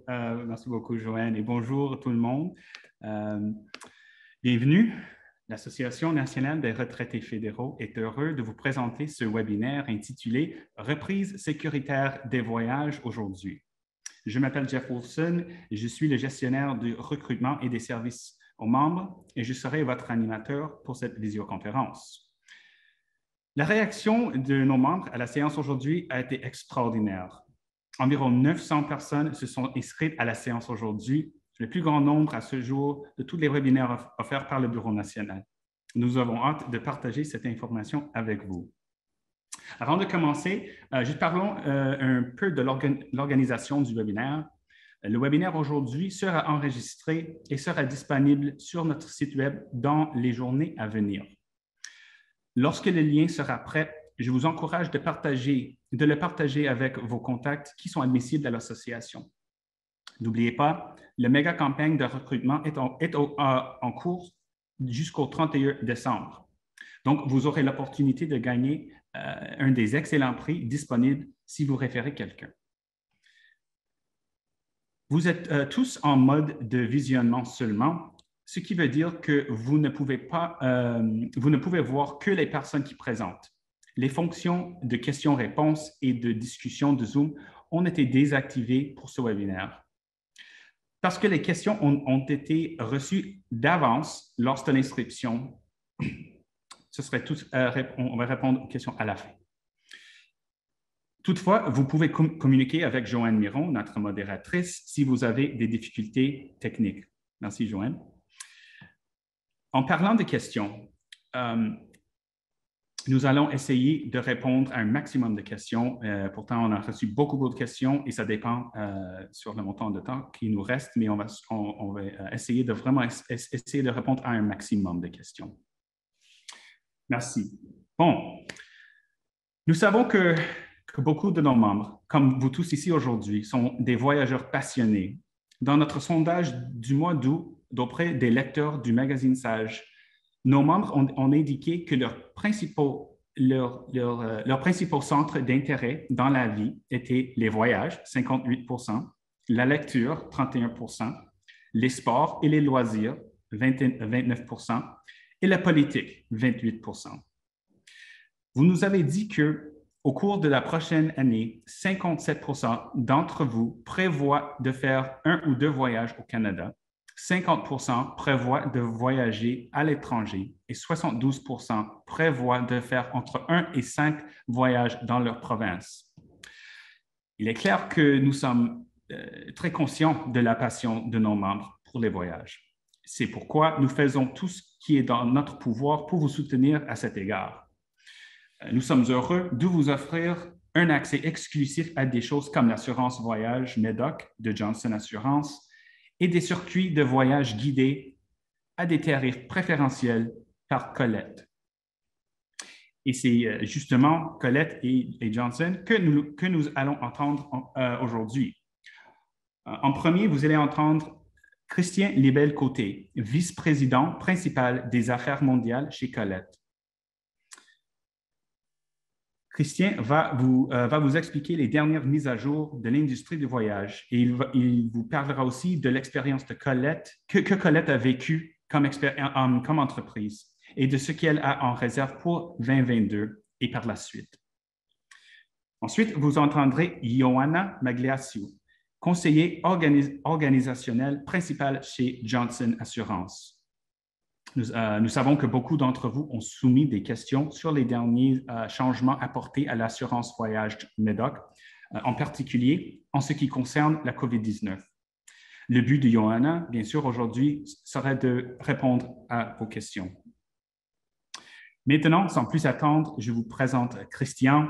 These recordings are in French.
Merci beaucoup, Joanne, et bonjour tout le monde. Euh, Bienvenue. L'Association nationale des retraités fédéraux est heureux de vous présenter ce webinaire intitulé Reprise sécuritaire des voyages aujourd'hui. Je m'appelle Jeff Wolfson et je suis le gestionnaire du recrutement et des services aux membres et je serai votre animateur pour cette visioconférence. La réaction de nos membres à la séance aujourd'hui a été extraordinaire. Environ 900 personnes se sont inscrites à la séance aujourd'hui, le plus grand nombre à ce jour de tous les webinaires offerts par le Bureau national. Nous avons hâte de partager cette information avec vous. Avant de commencer, juste parlons un peu de l'organisation du webinaire. Le webinaire aujourd'hui sera enregistré et sera disponible sur notre site web dans les journées à venir. Lorsque le lien sera prêt, je vous encourage de le partager avec vos contacts qui sont admissibles à l'association. N'oubliez pas, la méga campagne de recrutement est en cours jusqu'au 31 décembre. Donc, vous aurez l'opportunité de gagner un des excellents prix disponibles si vous référez quelqu'un. Vous êtes tous en mode de visionnement seulement, ce qui veut dire que vous ne pouvez voir que les personnes qui présentent. Les fonctions de questions-réponses et de discussion de Zoom ont été désactivées pour ce webinaire. Parce que les questions ont été reçues d'avance lors de l'inscription, on va répondre aux questions à la fin. Toutefois, vous pouvez communiquer avec Joanne Miron, notre modératrice, si vous avez des difficultés techniques. Merci, Joanne. En parlant de questions, nous allons essayer de répondre à un maximum de questions. Pourtant, on a reçu beaucoup de questions et ça dépend sur le montant de temps qui nous reste, mais on va essayer de vraiment essayer de répondre à un maximum de questions. Merci. Bon, nous savons que beaucoup de nos membres, comme vous tous ici aujourd'hui, sont des voyageurs passionnés. Dans notre sondage du mois d'août auprès des lecteurs du magazine Sage, nos membres ont indiqué que leurs principaux centres d'intérêt dans la vie étaient les voyages, 58 %, la lecture, 31 %, les sports et les loisirs, 29 % et la politique, 28 %. Vous nous avez dit qu'au cours de la prochaine année, 57 % d'entre vous prévoient de faire 1 ou 2 voyages au Canada, 50 % prévoient de voyager à l'étranger et 72 % prévoient de faire entre 1 et 5 voyages dans leur province. Il est clair que nous sommes très conscients de la passion de nos membres pour les voyages. C'est pourquoi nous faisons tout ce qui est dans notre pouvoir pour vous soutenir à cet égard. Nous sommes heureux de vous offrir un accès exclusif à des choses comme l'assurance voyage MEDOC de Johnson Assurance et des circuits de voyage guidés à des tarifs préférentiels par Colette. Et c'est justement Colette et Johnson que nous allons entendre aujourd'hui. En premier, vous allez entendre Christian Libel-Côté, vice-président principal des affaires mondiales chez Colette. Christian va vous expliquer les dernières mises à jour de l'industrie du voyage et il vous parlera aussi de l'expérience de Colette, que Colette a vécue comme entreprise et de ce qu'elle a en réserve pour 2022 et par la suite. Ensuite, vous entendrez Ioana Magliaccio, conseiller organisationnel principal chez Johnson Assurance. Nous savons que beaucoup d'entre vous ont soumis des questions sur les derniers changements apportés à l'assurance voyage MEDOC, en particulier en ce qui concerne la COVID-19. Le but de Johanna, bien sûr, aujourd'hui, serait de répondre à vos questions. Maintenant, sans plus attendre, je vous présente Christian.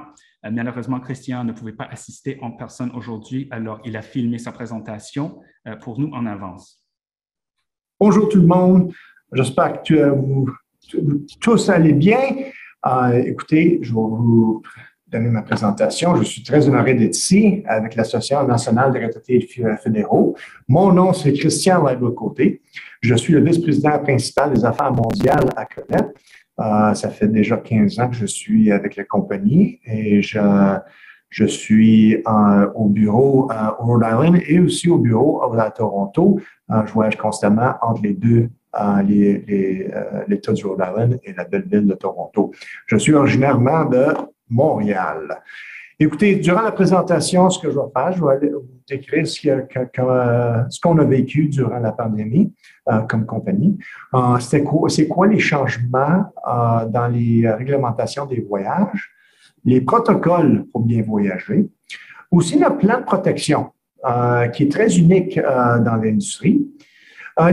Malheureusement, Christian ne pouvait pas assister en personne aujourd'hui, alors il a filmé sa présentation pour nous en avance. Bonjour tout le monde. J'espère que vous tous allez bien. Écoutez, je vais vous donner ma présentation. Je suis très honoré d'être ici avec l'Association nationale des retraités fédéraux. Mon nom, c'est Christian Libel-Côté. Je suis le vice-président principal des affaires mondiales à Colette. Ça fait déjà 15 ans que je suis avec la compagnie et je Je suis au bureau au Rhode Island et aussi au bureau à Toronto. Je voyage constamment entre les deux, l'État du Rhode Island et la belle ville de Toronto. Je suis originairement de Montréal. Écoutez, durant la présentation, ce que je vais faire, je vais vous décrire ce qu'on a vécu durant la pandémie comme compagnie. C'est quoi les changements dans les réglementations des voyages, les protocoles pour bien voyager, aussi notre plan de protection qui est très unique dans l'industrie,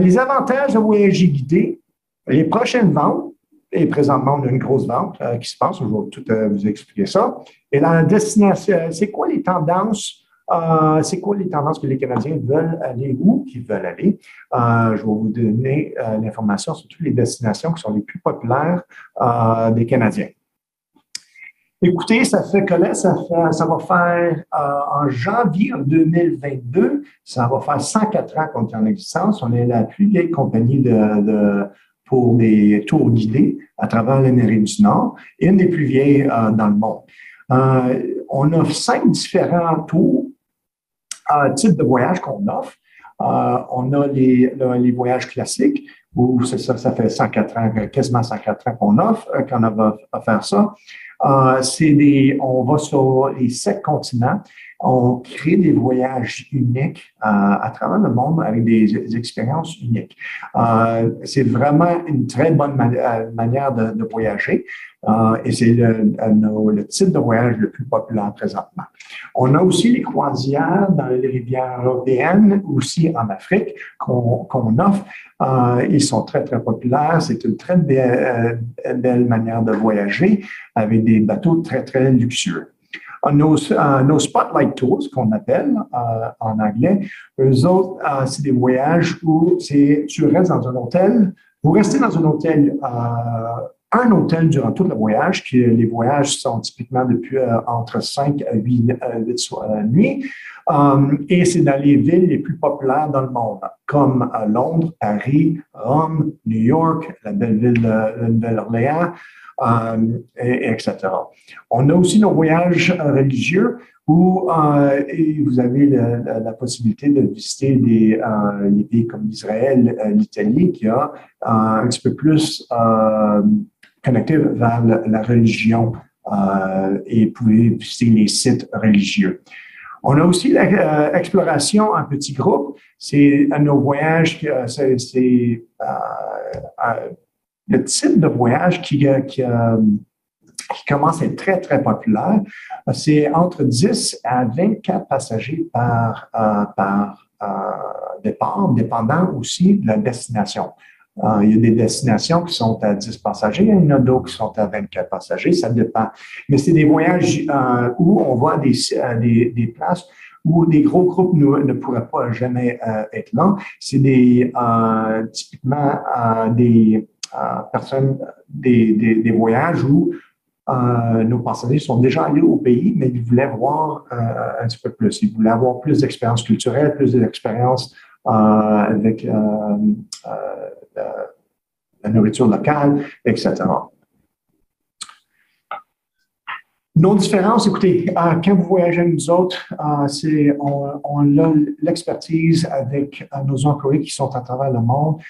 les avantages de voyager guidé, les prochaines ventes. Et présentement, on a une grosse vente qui se passe. Je vais tout vous expliquer ça. Et la destination, c'est quoi les tendances? C'est quoi les tendances que les Canadiens veulent aller, où ils veulent aller? Je vais vous donner l'information sur toutes les destinations qui sont les plus populaires des Canadiens. Écoutez, ça va faire en janvier 2022, ça va faire 104 ans qu'on est en existence. On est la plus vieille compagnie pour des tours guidés à travers l'Amérique du Nord et une des plus vieilles dans le monde. On offre 5 différents tours, types de voyages qu'on offre. On a les voyages classiques, où ça fait 104 ans, quasiment 104 ans qu'on va faire ça. On va sur les 7 continents. On crée des voyages uniques à travers le monde avec des expériences uniques. C'est vraiment une très bonne manière de voyager et c'est le type de voyage le plus populaire présentement. On a aussi les croisières dans les rivières européennes, aussi en Afrique, qu'on offre. Ils sont très, très populaires. C'est une très belle manière de voyager avec des bateaux très, très luxueux. Nos Spotlight Tours, qu'on appelle en anglais, eux autres, c'est des voyages où tu restes dans un hôtel. Vous restez dans un hôtel durant tout le voyage, les voyages sont typiquement depuis entre 5 à 8 nuits. Et c'est dans les villes les plus populaires dans le monde, comme Londres, Paris, Rome, New York, la belle ville de Nouvelle-Orléans, etc. On a aussi nos voyages religieux où vous avez la possibilité de visiter les pays comme l'Israël, l'Italie, qui a un petit peu plus connecté vers la religion et vous pouvez visiter les sites religieux. On a aussi l'exploration en petits groupes. C'est nos voyages, c'est le type de voyage qui commence à être très, très populaire. C'est entre 10 à 24 passagers par départ, dépendant aussi de la destination. Il y a des destinations qui sont à 10 passagers, il y en a d'autres qui sont à 24 passagers, ça dépend. Mais c'est des voyages où on va à des places où des gros groupes ne pourraient pas jamais être là. C'est typiquement des voyages où nos passagers sont déjà allés au pays, mais ils voulaient voir un petit peu plus. Ils voulaient avoir plus d'expérience culturelle, plus d'expérience avec la nourriture locale, etc. Nos différences, écoutez, quand vous voyagez avec nous autres, on a l'expertise avec nos employés qui sont à travers le monde.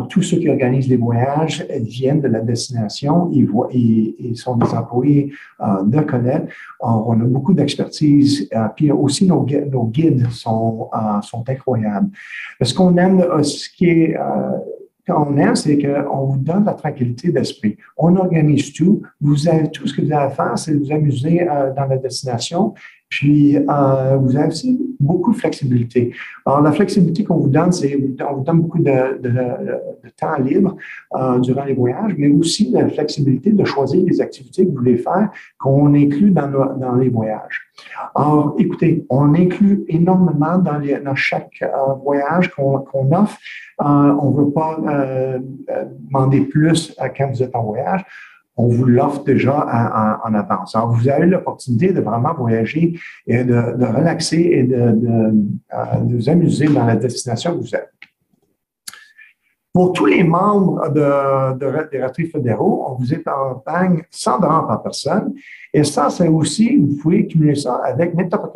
Tous ceux qui organisent les voyages viennent de la destination. Ils sont des employés de Connect. On a beaucoup d'expertise. Puis aussi, nos guides sont incroyables. Ce qu'on aime, c'est qu'on vous donne la tranquillité d'esprit. On organise tout. Tout ce que vous avez à faire, c'est vous amuser dans la destination. Puis, vous avez aussi beaucoup de flexibilité. Alors, la flexibilité qu'on vous donne, on vous donne beaucoup de temps libre durant les voyages, mais aussi la flexibilité de choisir les activités que vous voulez faire, qu'on inclut dans les voyages. Alors, écoutez, on inclut énormément dans chaque voyage qu'on offre. On ne veut pas demander plus quand vous êtes en voyage. On vous l'offre déjà en avance. Alors, vous avez l'opportunité de vraiment voyager et de relaxer et de vous amuser dans la destination que vous êtes. Pour tous les membres des retraites fédéraux, on vous épargne 100 $ par personne Et ça, c'est aussi, vous pouvez cumuler ça avec n'importe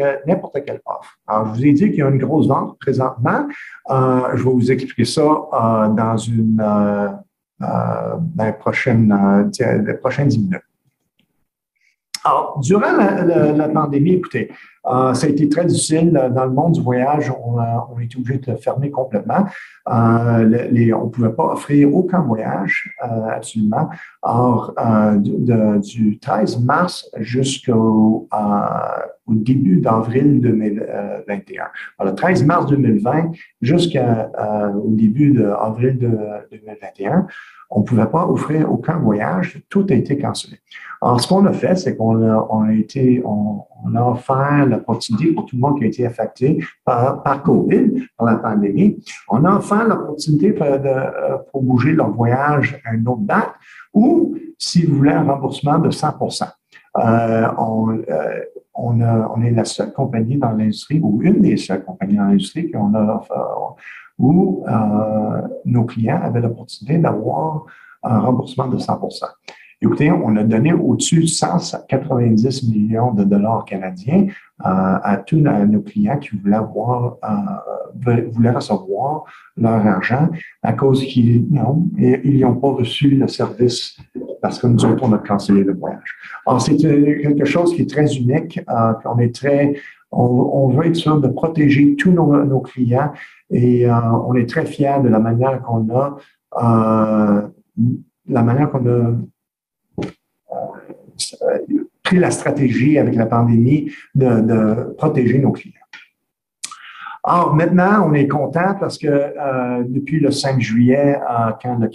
quelle offre. Alors, je vous ai dit qu'il y a une grosse vente présentement. Je vais vous expliquer ça dans les prochaines 10 minutes. Alors, durant la pandémie, écoutez, ça a été très difficile dans le monde du voyage. On a été obligé de fermer complètement. On ne pouvait pas offrir aucun voyage, absolument. Or, du 13 mars jusqu'au début d'avril 2021. Alors, le 13 mars 2020 jusqu'au début d'avril 2021, on ne pouvait pas offrir aucun voyage. Tout a été cancellé. Alors, ce qu'on a fait, c'est qu'on a offert l'opportunité pour tout le monde qui a été affecté par COVID, par la pandémie. On a offert l'opportunité pour bouger leur voyage à une autre date ou, si vous voulez, un remboursement de 100%. On est la seule compagnie dans l'industrie ou une des seules compagnies dans l'industrie où nos clients avaient l'opportunité d'avoir un remboursement de 100%. Écoutez, on a donné au-dessus de 190 millions de dollars canadiens à tous nos clients qui voulaient recevoir leur argent à cause qu'ils n'ont pas reçu le service parce que nous autres, on a cancellé le voyage. Alors, c'est quelque chose qui est très unique. On veut être sûr de protéger tous nos clients et on est très fiers de la manière qu'on a pris la stratégie avec la pandémie de protéger nos clients. Alors, maintenant, on est content parce que depuis le 5 juillet, quand le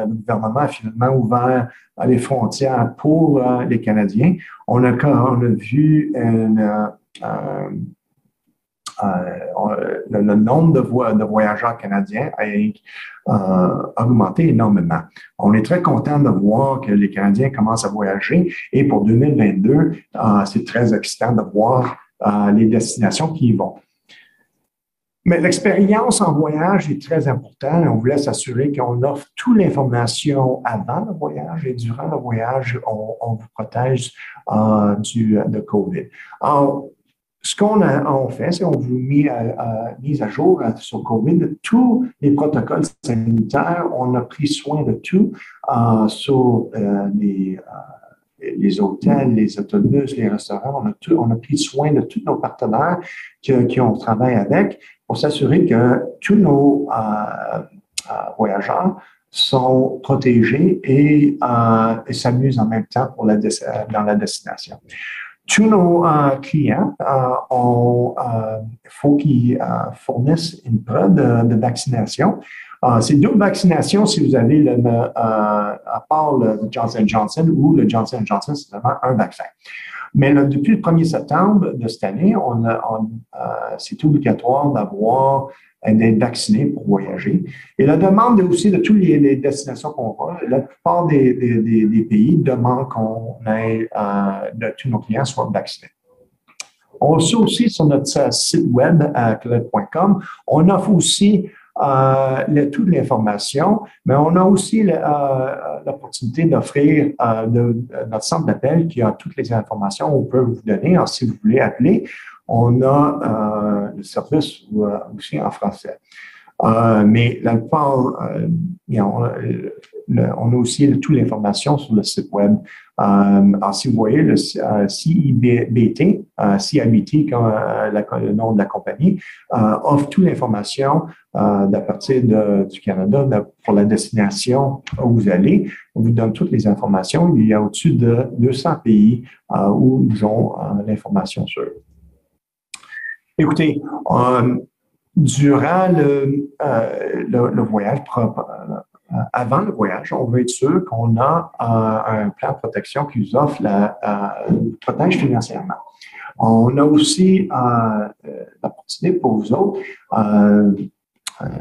gouvernement a finalement ouvert les frontières pour les Canadiens, on a vu le nombre de voyageurs canadiens a augmenté énormément. On est très content de voir que les Canadiens commencent à voyager et pour 2022, c'est très excitant de voir les destinations qui y vont. Mais l'expérience en voyage est très importante. On voulait s'assurer qu'on offre toute l'information avant le voyage et durant le voyage, on vous protège de COVID. Alors, ce qu'on fait, c'est qu'on vous met à jour sur COVID tous les protocoles sanitaires. On a pris soin de tout sur les hôtels, les autobus, les restaurants. On a pris soin de tous nos partenaires qui on travaille avec pour s'assurer que tous nos voyageurs sont protégés et s'amusent en même temps dans la destination. Tous nos clients, faut qu'ils fournissent une preuve de vaccination. C'est double vaccination si vous avez à part le Johnson & Johnson ou le Johnson & Johnson, c'est seulement un vaccin. Mais depuis le 1er septembre de cette année, c'est obligatoire d'être vacciné pour voyager. Et la demande aussi de toutes les destinations qu'on va, la plupart des pays demandent tous nos clients soient vaccinés. On sait aussi sur notre site web, cled.com, on offre aussi toute l'information, mais on a aussi l'opportunité d'offrir notre centre d'appel qui a toutes les informations qu'on peut vous donner. Alors, si vous voulez appeler, on a le service aussi en français. Mais la plupart, on a aussi toute l'information sur le site web. Alors, si vous voyez le CIBT, comme le nom de la compagnie, offre toute l'information à partir du Canada pour la destination où vous allez. On vous donne toutes les informations. Il y a au-dessus de 200 pays où ils ont l'information sur eux. Écoutez, durant le voyage, avant le voyage, on veut être sûr qu'on a un plan de protection qui nous offre protège financièrement. On a aussi l'opportunité pour vous autres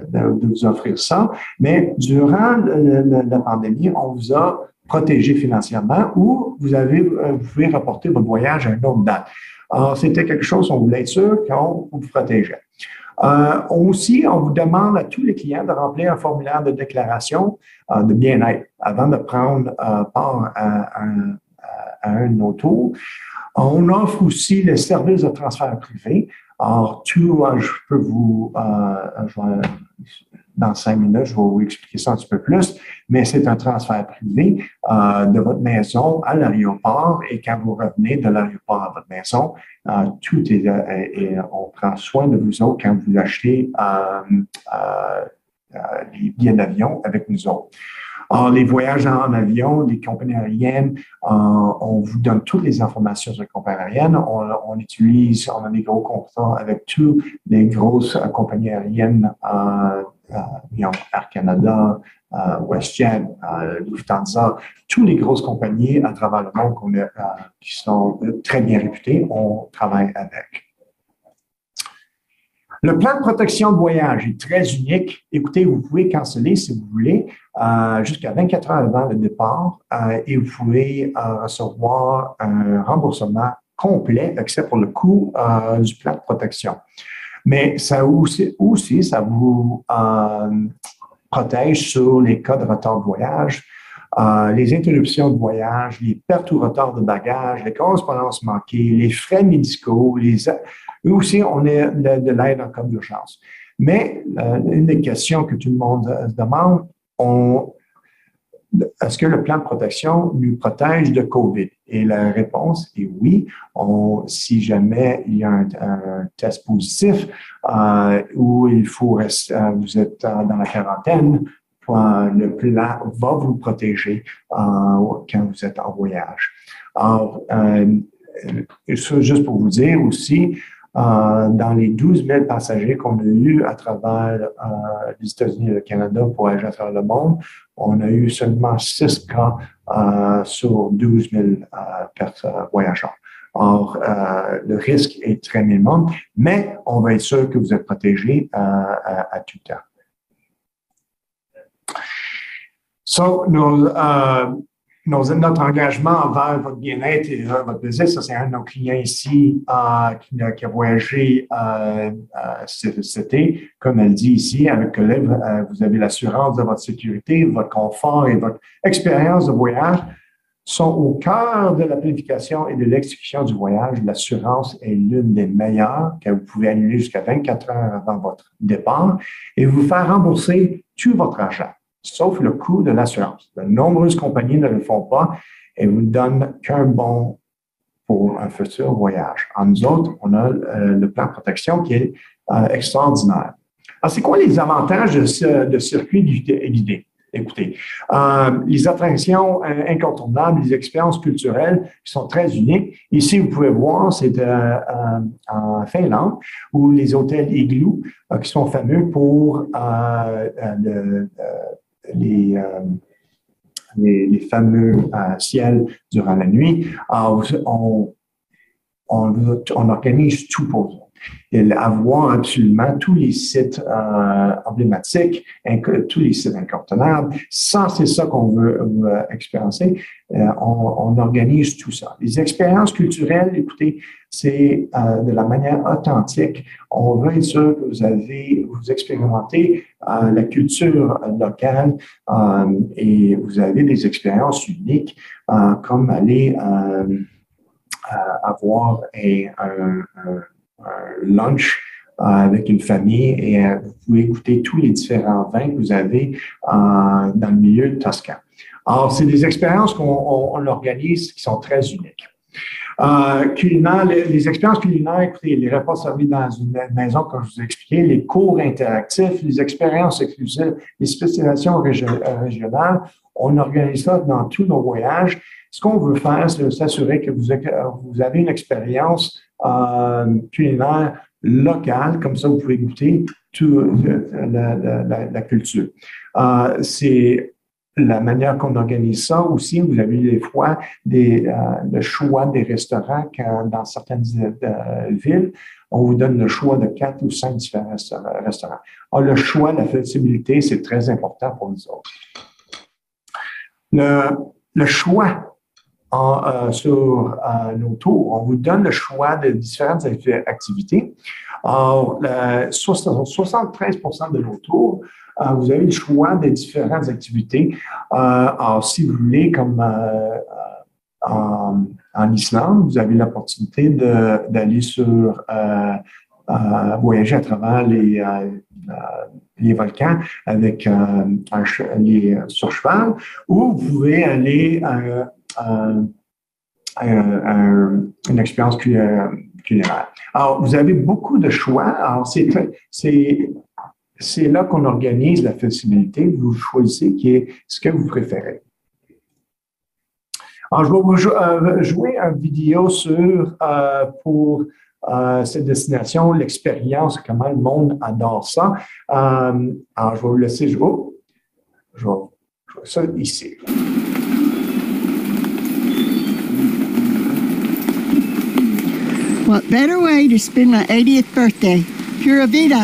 de vous offrir ça, mais durant la pandémie, on vous a protégé financièrement ou vous pouvez reporter votre voyage à une autre date. Alors, c'était quelque chose qu'on voulait être sûr qu'on vous protégeait. Aussi, on vous demande à tous les clients de remplir un formulaire de déclaration de bien-être avant de prendre part un de nos tours. On offre aussi le service de transfert privé. Alors, je peux dans 5 minutes, je vais vous expliquer ça un petit peu plus, mais c'est un transfert privé de votre maison à l'aéroport et quand vous revenez de l'aéroport à votre maison, on prend soin de vous autres quand vous achetez les billets d'avion avec nous autres. Alors, les voyages en avion, les compagnies aériennes, on vous donne toutes les informations sur les compagnies aériennes. On a des gros contrats avec toutes les grosses compagnies aériennes, Air Canada, WestJet, Lufthansa, toutes les grosses compagnies à travers le monde qui sont très bien réputées, on travaille avec. Le plan de protection de voyage est très unique. Écoutez, vous pouvez canceller si vous voulez jusqu'à 24 heures avant le départ et vous pouvez recevoir un remboursement complet, except pour le coût du plan de protection. Mais ça aussi ça vous protège sur les cas de retard de voyage, les interruptions de voyage, les pertes ou retards de bagages, les correspondances manquées, les frais médicaux, Nous aussi, on est de l'aide en cas d'urgence. Mais une des questions que tout le monde se demande, est-ce que le plan de protection nous protège de COVID? Et la réponse est oui. Si jamais il y a un test positif où il faut rester, vous êtes dans la quarantaine, le plan va vous protéger quand vous êtes en voyage. Alors, ça, juste pour vous dire aussi, dans les 12 000 passagers qu'on a eus à travers les États-Unis et le Canada pour voyager à travers le monde, on a eu seulement 6 cas sur 12 000 voyageurs. Or, le risque est très minimum, mais on va être sûr que vous êtes protégé à tout temps. Notre engagement envers votre bien-être et votre plaisir, ça c'est un de nos clients ici qui a voyagé cet été. Comme elle dit ici, avec Colette, vous avez l'assurance de votre sécurité, votre confort et votre expérience de voyage sont au cœur de la planification et de l'exécution du voyage. L'assurance est l'une des meilleures que vous pouvez annuler jusqu'à 24 heures avant votre départ et vous faire rembourser tout votre argent, sauf le coût de l'assurance. De nombreuses compagnies ne le font pas et vous ne donnent qu'un bon pour un futur voyage. En nous autres, on a le plan de protection qui est extraordinaire. Alors, c'est quoi les avantages de circuit guidé? Écoutez, les attractions incontournables, les expériences culturelles qui sont très uniques. Ici, vous pouvez voir, c'est en Finlande, où les hôtels Igloo, qui sont fameux pour les fameux ciels durant la nuit. Alors, on organise tout pour vous. Et avoir absolument tous les sites emblématiques, tous les sites incontournables. Ça, c'est ça qu'on veut expérimenter. On organise tout ça. Les expériences culturelles, écoutez, c'est de la manière authentique. On veut être sûr que vous expérimentez la culture locale et vous avez des expériences uniques comme aller avoir un lunch avec une famille et vous pouvez goûter tous les différents vins que vous avez dans le milieu de Toscan. Alors, c'est des expériences qu'on organise qui sont très uniques. Culinaire, les expériences culinaires, écoutez, les repas servis dans une maison, comme je vous ai expliqué, les cours interactifs, les expériences exclusives, les spécialisations régionales, on organise ça dans tous nos voyages. Ce qu'on veut faire, c'est s'assurer que vous avez une expérience culinaire locale, comme ça vous pouvez goûter toute la culture. C'est la manière qu'on organise ça aussi. Vous avez des fois le choix des restaurants dans certaines villes. On vous donne le choix de 4 ou 5 différents restaurants. Alors, le choix, la flexibilité, c'est très important pour nous autres. Le choix sur nos tours, on vous donne le choix de différentes activités. Alors, 73% de nos tours, vous avez le choix de différentes activités. Alors, si vous voulez, comme en Islande, vous avez l'opportunité d'aller voyager à travers les volcans avec sur cheval, ou vous pouvez aller une expérience culinaire. Alors, vous avez beaucoup de choix. Alors, c'est là qu'on organise la flexibilité. Vous choisissez ce que vous préférez. Alors, je vais vous jouer une vidéo pour cette destination, l'expérience, comment le monde adore ça. Alors, je vais vous laisser jouer. Je vais jouer ça ici. What better way to spend my 80th birthday? Pura vida.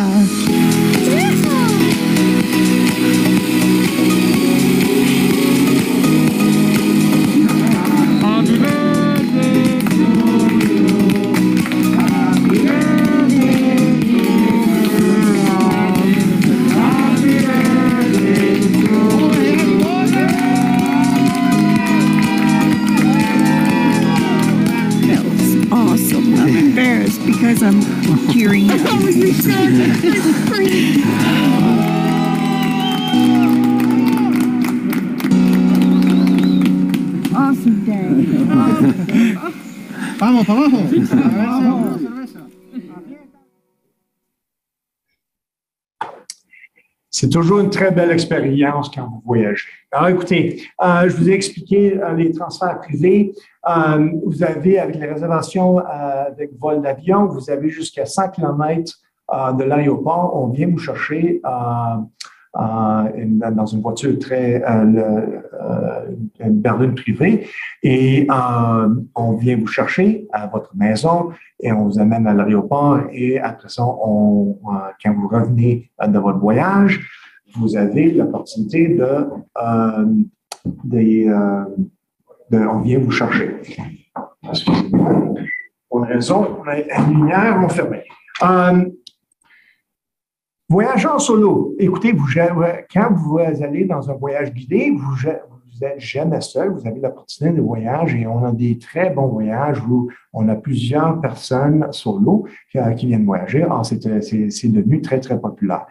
Because I'm tearing up. Oh, you're so pretty. Awesome day. Vamos, para abajo. C'est toujours une très belle expérience quand vous voyagez. Alors, écoutez, je vous ai expliqué les transferts privés. Vous avez, avec les réservations avec vol d'avion, vous avez jusqu'à 100 km de l'aéroport. On vient vous chercher dans une voiture une berline privée, et on vient vous chercher à votre maison et on vous amène à l'aéroport, et après ça, quand vous revenez de votre voyage, vous avez l'opportunité on vient vous chercher. Pour une raison, les lumières vont fermer. Voyager en solo. Écoutez, quand vous allez dans un voyage guidé, vous êtes jamais seul, vous avez l'opportunité de voyage, et on a des très bons voyages où on a plusieurs personnes solo qui viennent voyager. Alors, c'est devenu très, très populaire.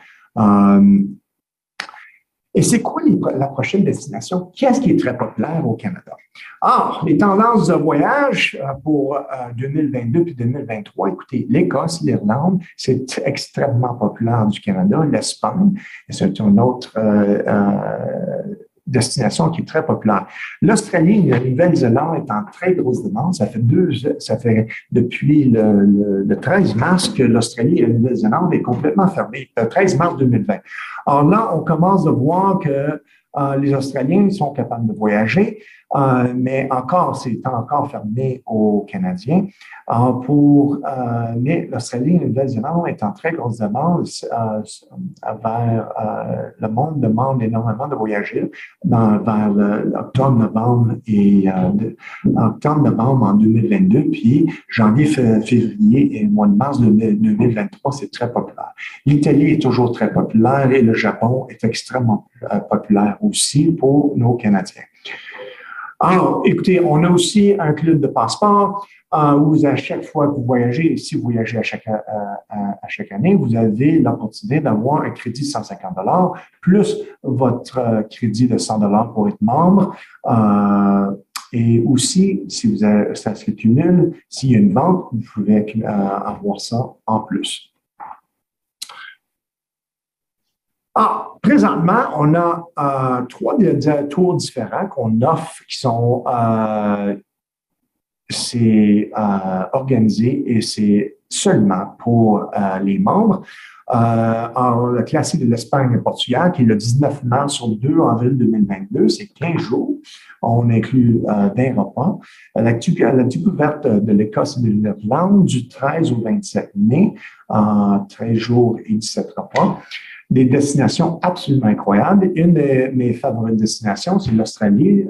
Et c'est quoi la prochaine destination? Qu'est-ce qui est très populaire au Canada? Alors, les tendances de voyage pour 2022 puis 2023, écoutez, l'Écosse, l'Irlande, c'est extrêmement populaire du Canada. L'Espagne, c'est une autre destination qui est très populaire. L'Australie et la Nouvelle-Zélande est en très grosse demande. Ça fait depuis le 13 mars que l'Australie et la Nouvelle-Zélande est complètement fermée, le 13 mars 2020. Alors là, on commence à voir que les Australiens sont capables de voyager, mais c'est encore fermé aux Canadiens. Mais l'Australie et la Nouvelle-Zélande est en très grosse demande le monde demande énormément de voyager vers octobre-novembre octobre-novembre en 2022, puis janvier, février et mois de mars 2023, c'est très populaire. L'Italie est toujours très populaire et le Japon est extrêmement populaire aussi pour nos Canadiens. Alors, écoutez, on a aussi un club de passeport où à chaque fois que vous voyagez, et si vous voyagez à chaque année, vous avez l'opportunité d'avoir un crédit de 150 $ plus votre crédit de 100 $ pour être membre. Et aussi, si ça se cumule, s'il y a une vente, vous pouvez avoir ça en plus. Présentement, on a 3 tours différents qu'on offre qui sont organisé, et c'est seulement pour les membres. Alors, le classique de l'Espagne et Portugal, qui est le 19 mars sur le 2 avril 2022, c'est 15 jours. On inclut 20 repas. La découverte de l'Écosse et de l'Irlande du 13 au 27 mai, 13 jours et 17 repas. Des destinations absolument incroyables. Une de mes favorites destinations, c'est l'Australie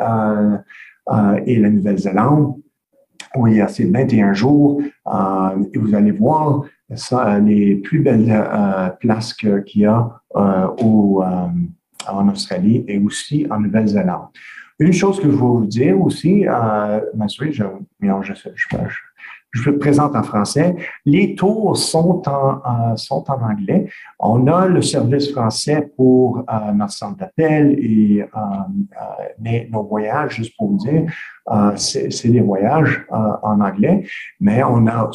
et la Nouvelle-Zélande. Oui, c'est 21 jours. Et vous allez voir les plus belles places qu'il y a en Australie et aussi en Nouvelle-Zélande. Une chose que je vais vous dire aussi, m'assurer, je le présente en français. Les tours sont en anglais. On a le service français pour notre centre d'appel, mais nos voyages, juste pour vous dire, c'est des voyages en anglais, mais on a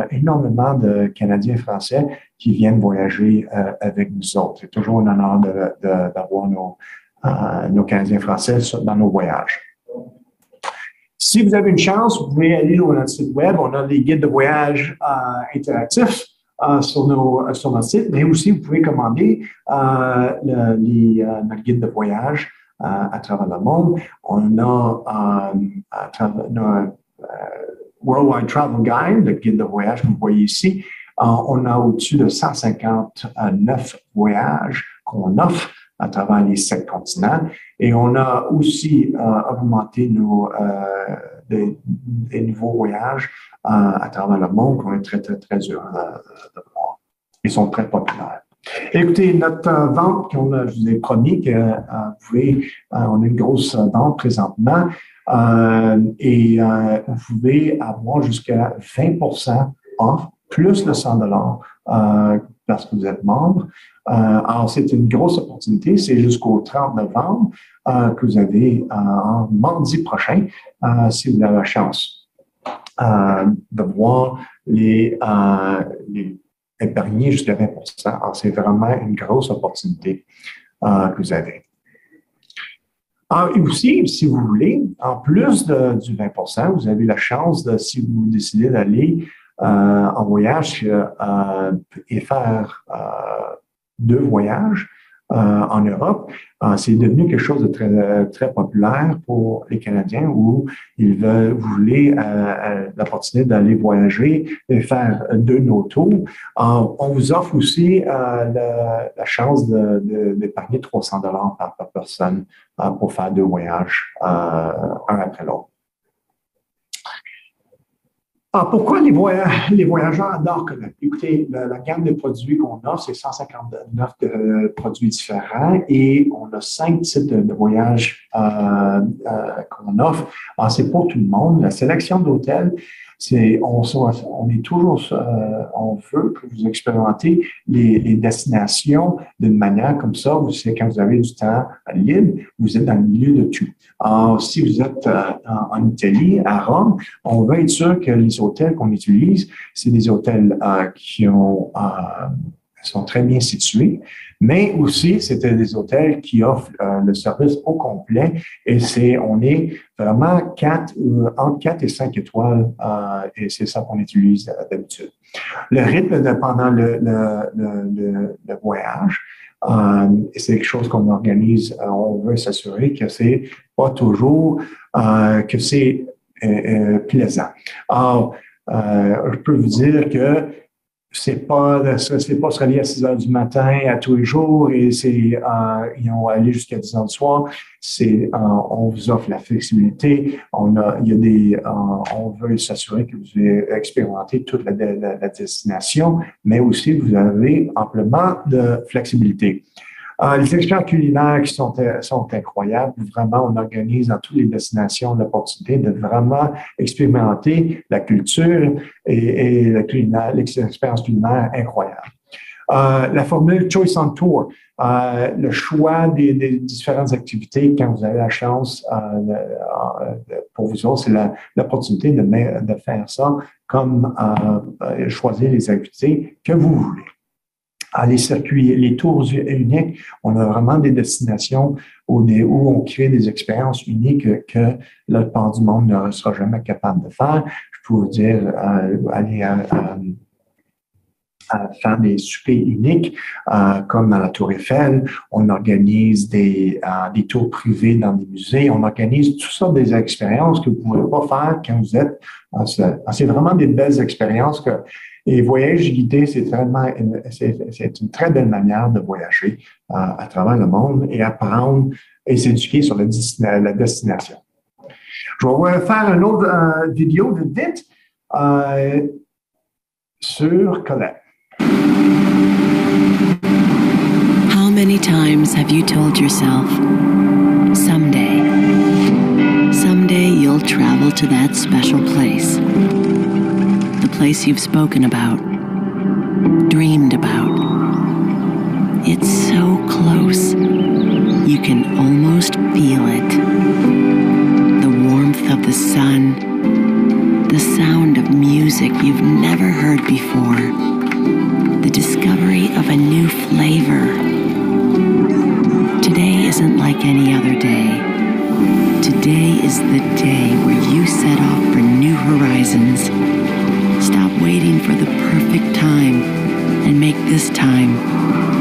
énormément de Canadiens français qui viennent voyager avec nous autres. C'est toujours un honneur d'avoir nos Canadiens français dans nos voyages. Si vous avez une chance, vous pouvez aller sur notre site web. On a des guides de voyage interactifs sur notre site, mais aussi vous pouvez commander notre guide de voyage à travers le monde. On a notre Worldwide Travel Guide, le guide de voyage que vous voyez ici. On a au-dessus de 159 voyages qu'on offre à travers les 7 continents. Et on a aussi augmenté des nouveaux voyages à travers le monde qu'on est très, très, très heureux de voir. Ils sont très populaires. Écoutez, notre vente, je vous ai promis que on a une grosse vente présentement et vous pouvez avoir jusqu'à 20% off, plus le 100 parce que vous êtes membre. Alors, c'est une grosse opportunité. C'est jusqu'au 30 novembre que vous avez mardi prochain, si vous avez la chance de voir les épargner jusqu'à 20%. Alors, c'est vraiment une grosse opportunité que vous avez. Et aussi, si vous voulez, en plus du 20%, vous avez la chance si vous décidez d'aller en voyage et faire 2 voyages en Europe. C'est devenu quelque chose de très, très populaire pour les Canadiens où vous voulez l'opportunité d'aller voyager et faire 2 no-tours. On vous offre aussi la chance d'épargner 300 $ par personne pour faire 2 voyages, un après l'autre. Pourquoi les voyageurs adorent connaître? Écoutez, la gamme de produits qu'on offre, c'est 159 produits différents et on a 5 types de voyages qu'on offre. Alors, c'est pour tout le monde. La sélection d'hôtels, on veut que vous expérimentez les destinations d'une manière comme ça. Quand vous avez du temps libre, vous êtes dans le milieu de tout. Alors, si vous êtes en Italie, à Rome, on veut être sûr que les hôtels qu'on utilise, c'est des hôtels qui sont très bien situés, mais aussi c'était des hôtels qui offrent le service au complet et on est vraiment entre 4 et 5 étoiles et c'est ça qu'on utilise d'habitude. Le rythme pendant le voyage, c'est quelque chose qu'on organise, on veut s'assurer que c'est pas toujours que c'est plaisant. Alors, je peux vous dire que c'est pas se réveiller à 6 heures du matin à tous les jours et ils vont aller jusqu'à 10 heures du soir. On vous offre la flexibilité. On veut s'assurer que vous avez expérimenté toute la destination, mais aussi vous avez amplement de flexibilité. Les expériences culinaires qui sont incroyables. Vraiment, on organise dans toutes les destinations l'opportunité de vraiment expérimenter la culture et l'expérience culinaire incroyable. La formule Choice on Tour, le choix des différentes activités quand vous avez la chance pour vous autres, c'est l'opportunité de faire ça comme choisir les activités que vous voulez. Les circuits, les tours uniques, on a vraiment des destinations où on crée des expériences uniques que le part du monde ne sera jamais capable de faire. Je peux vous dire, aller à faire des soupers uniques, comme dans la Tour Eiffel. On organise des tours privés dans des musées. On organise toutes sortes des expériences que vous ne pouvez pas faire quand vous êtes. C'est vraiment des belles expériences et voyages guidés, c'est une très belle manière de voyager à travers le monde et apprendre et s'éduquer sur la destination. Je vais faire une autre vidéo vite sur Colette. How many times have you told yourself, someday you'll travel to that special place? The place you've spoken about, dreamed about. It's so close. You can almost feel it. The warmth of the sun, the sound of music you've never heard before, the discovery of a new flavor. Today isn't like any other day. Today is the day where you set off for new horizons. Stop waiting for the perfect time and make this time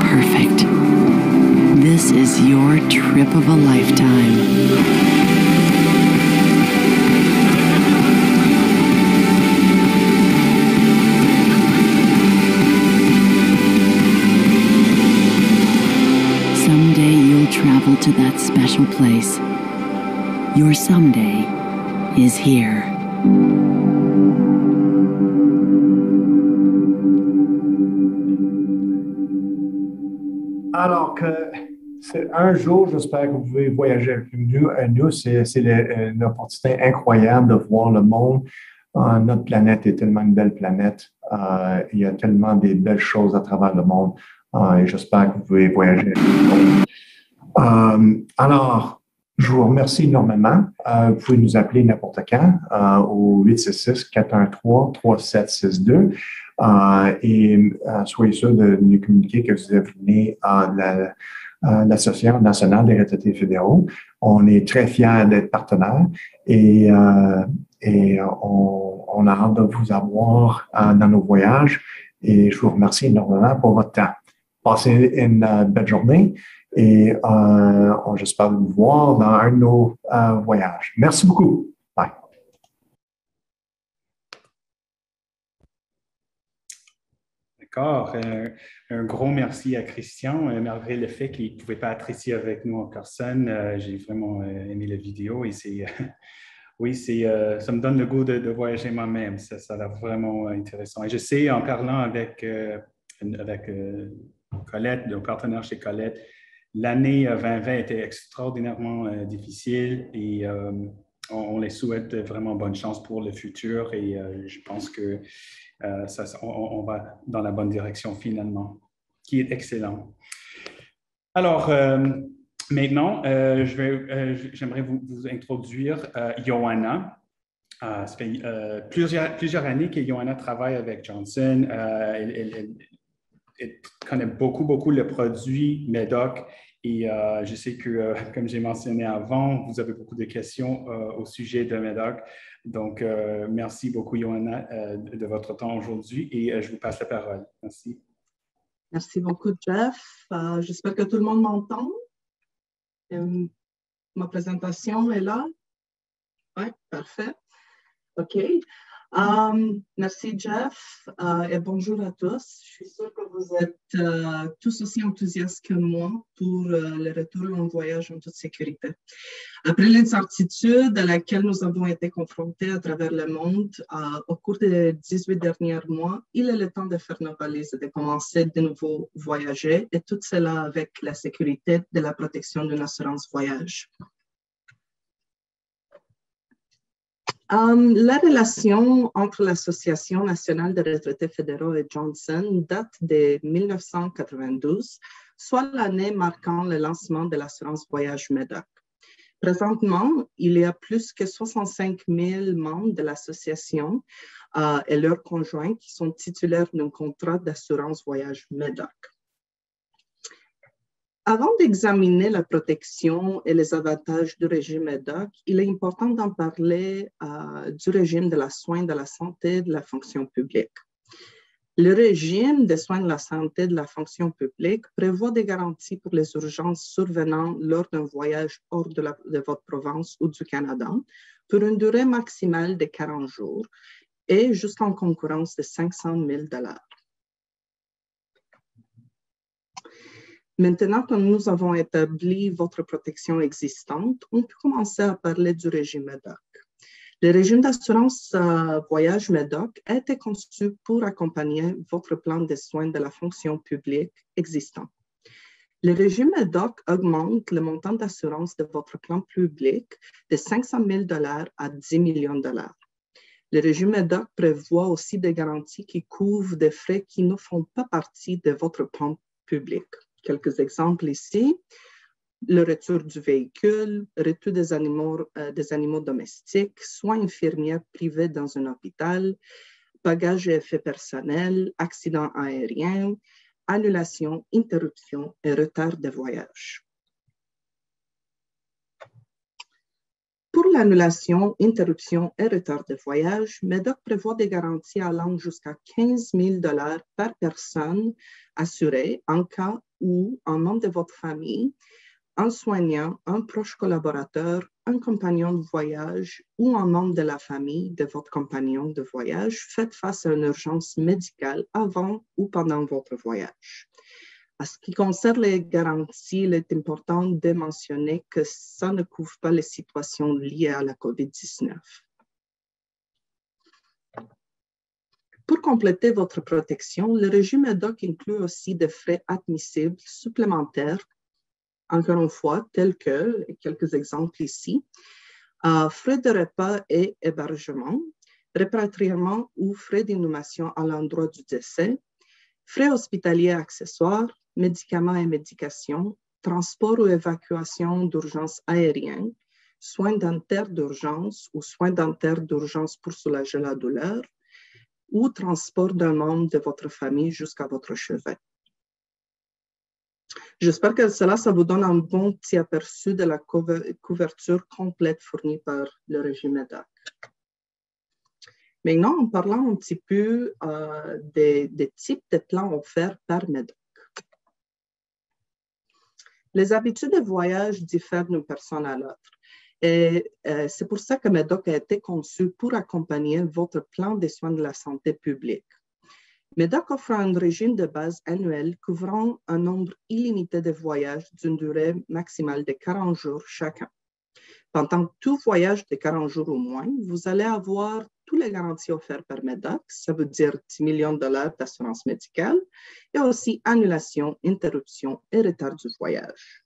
perfect. This is your trip of a lifetime. Someday you'll travel to that special place. Your someday is here. Alors que c'est un jour, j'espère que vous pouvez voyager avec nous. C'est une opportunité incroyable de voir le monde. Notre planète est tellement une belle planète. Il y a tellement de belles choses à travers le monde. Et j'espère que vous pouvez voyager avec nous. Alors, je vous remercie énormément. Vous pouvez nous appeler n'importe quand au 866-413-3762 et soyez sûr de nous communiquer que vous venez de l'Association nationale des retraités fédéraux. On est très fiers d'être partenaires et on a hâte de vous avoir dans nos voyages et je vous remercie énormément pour votre temps. Passez une belle journée. Et j'espère vous voir dans un de nos voyages. Merci beaucoup. Bye. D'accord. Un gros merci à Christian, malgré le fait qu'il ne pouvait pas être ici avec nous en personne. J'ai vraiment aimé la vidéo et c'est, oui, ça me donne le goût de voyager moi-même. Ça a l'air vraiment intéressant. Et je sais, en parlant avec Colette, nos partenaires chez Colette, l'année 2020 était extraordinairement difficile et on les souhaite vraiment bonne chance pour le futur et je pense que on va dans la bonne direction finalement, qui est excellent. Alors, maintenant, j'aimerais vous introduire Johanna. Ça fait plusieurs années que Johanna travaille avec Johnson. Elle connaît beaucoup le produit MEDOC et je sais que, comme j'ai mentionné avant, vous avez beaucoup de questions au sujet de MEDOC. Donc, merci beaucoup, Johanna, de votre temps aujourd'hui et je vous passe la parole. Merci. Merci beaucoup, Jeff. J'espère que tout le monde m'entend. Ma présentation est là. Oui, parfait. OK. Merci, Jeff, et bonjour à tous. Je suis sûre que vous êtes tous aussi enthousiastes que moi pour le retour en voyage en toute sécurité. Après l'incertitude à laquelle nous avons été confrontés à travers le monde au cours des 18 derniers mois, il est le temps de faire nos valises et de commencer de nouveau voyager, et tout cela avec la sécurité de la protection d'une assurance voyage. La relation entre l'Association nationale des retraités fédéraux et Johnson date de 1992, soit l'année marquant le lancement de l'assurance voyage MEDOC. Présentement, il y a plus que 65 000 membres de l'association et leurs conjoints qui sont titulaires d'un contrat d'assurance voyage MEDOC. Avant d'examiner la protection et les avantages du régime MEDOC, il est important d'en parler du régime de la soins de la santé de la fonction publique. Le régime des soins de la santé de la fonction publique prévoit des garanties pour les urgences survenant lors d'un voyage hors de votre province ou du Canada pour une durée maximale de 40 jours et jusqu'en concurrence de 500 000 $. Maintenant que nous avons établi votre protection existante, on peut commencer à parler du régime MEDOC. Le régime d'assurance voyage MEDOC a été conçu pour accompagner votre plan de soins de la fonction publique existant. Le régime MEDOC augmente le montant d'assurance de votre plan public de 500 000 $ à 10 millions de $. Le régime MEDOC prévoit aussi des garanties qui couvrent des frais qui ne font pas partie de votre plan public. Quelques exemples ici. Le retour du véhicule, retour des animaux domestiques, soins infirmiers privés dans un hôpital, bagages et effets personnels, accidents aériens, annulation, interruption et retard de voyage. Pour l'annulation, interruption et retard de voyage, MEDOC prévoit des garanties allant jusqu'à 15 000 $ par personne assurée en cas où un membre de votre famille, un soignant, un proche collaborateur, un compagnon de voyage ou un membre de la famille de votre compagnon de voyage fait face à une urgence médicale avant ou pendant votre voyage. En ce qui concerne les garanties, il est important de mentionner que ça ne couvre pas les situations liées à la COVID-19. Pour compléter votre protection, le régime MEDOC inclut aussi des frais admissibles supplémentaires, encore une fois, tels que, quelques exemples ici, frais de repas et hébergement, répatriement ou frais d'inhumation à l'endroit du décès, frais hospitaliers accessoires, médicaments et médications, transport ou évacuation d'urgence aérienne, soins dentaires d'urgence ou soins dentaires d'urgence pour soulager la douleur, ou transport d'un membre de votre famille jusqu'à votre chevet. J'espère que ça vous donne un bon petit aperçu de la couverture complète fournie par le régime MEDOC. Maintenant, en parlant un petit peu des types de plans offerts par MEDOC. Les habitudes de voyage diffèrent d'une personne à l'autre. Et c'est pour ça que MEDOC a été conçu pour accompagner votre plan de soins de la santé publique. MEDOC offre un régime de base annuel couvrant un nombre illimité de voyages d'une durée maximale de 40 jours chacun. Pendant tout voyage de 40 jours ou moins, vous allez avoir toutes les garanties offertes par MEDOC, ça veut dire 10 millions de $ d'assurance médicale, et aussi annulation, interruption et retard du voyage.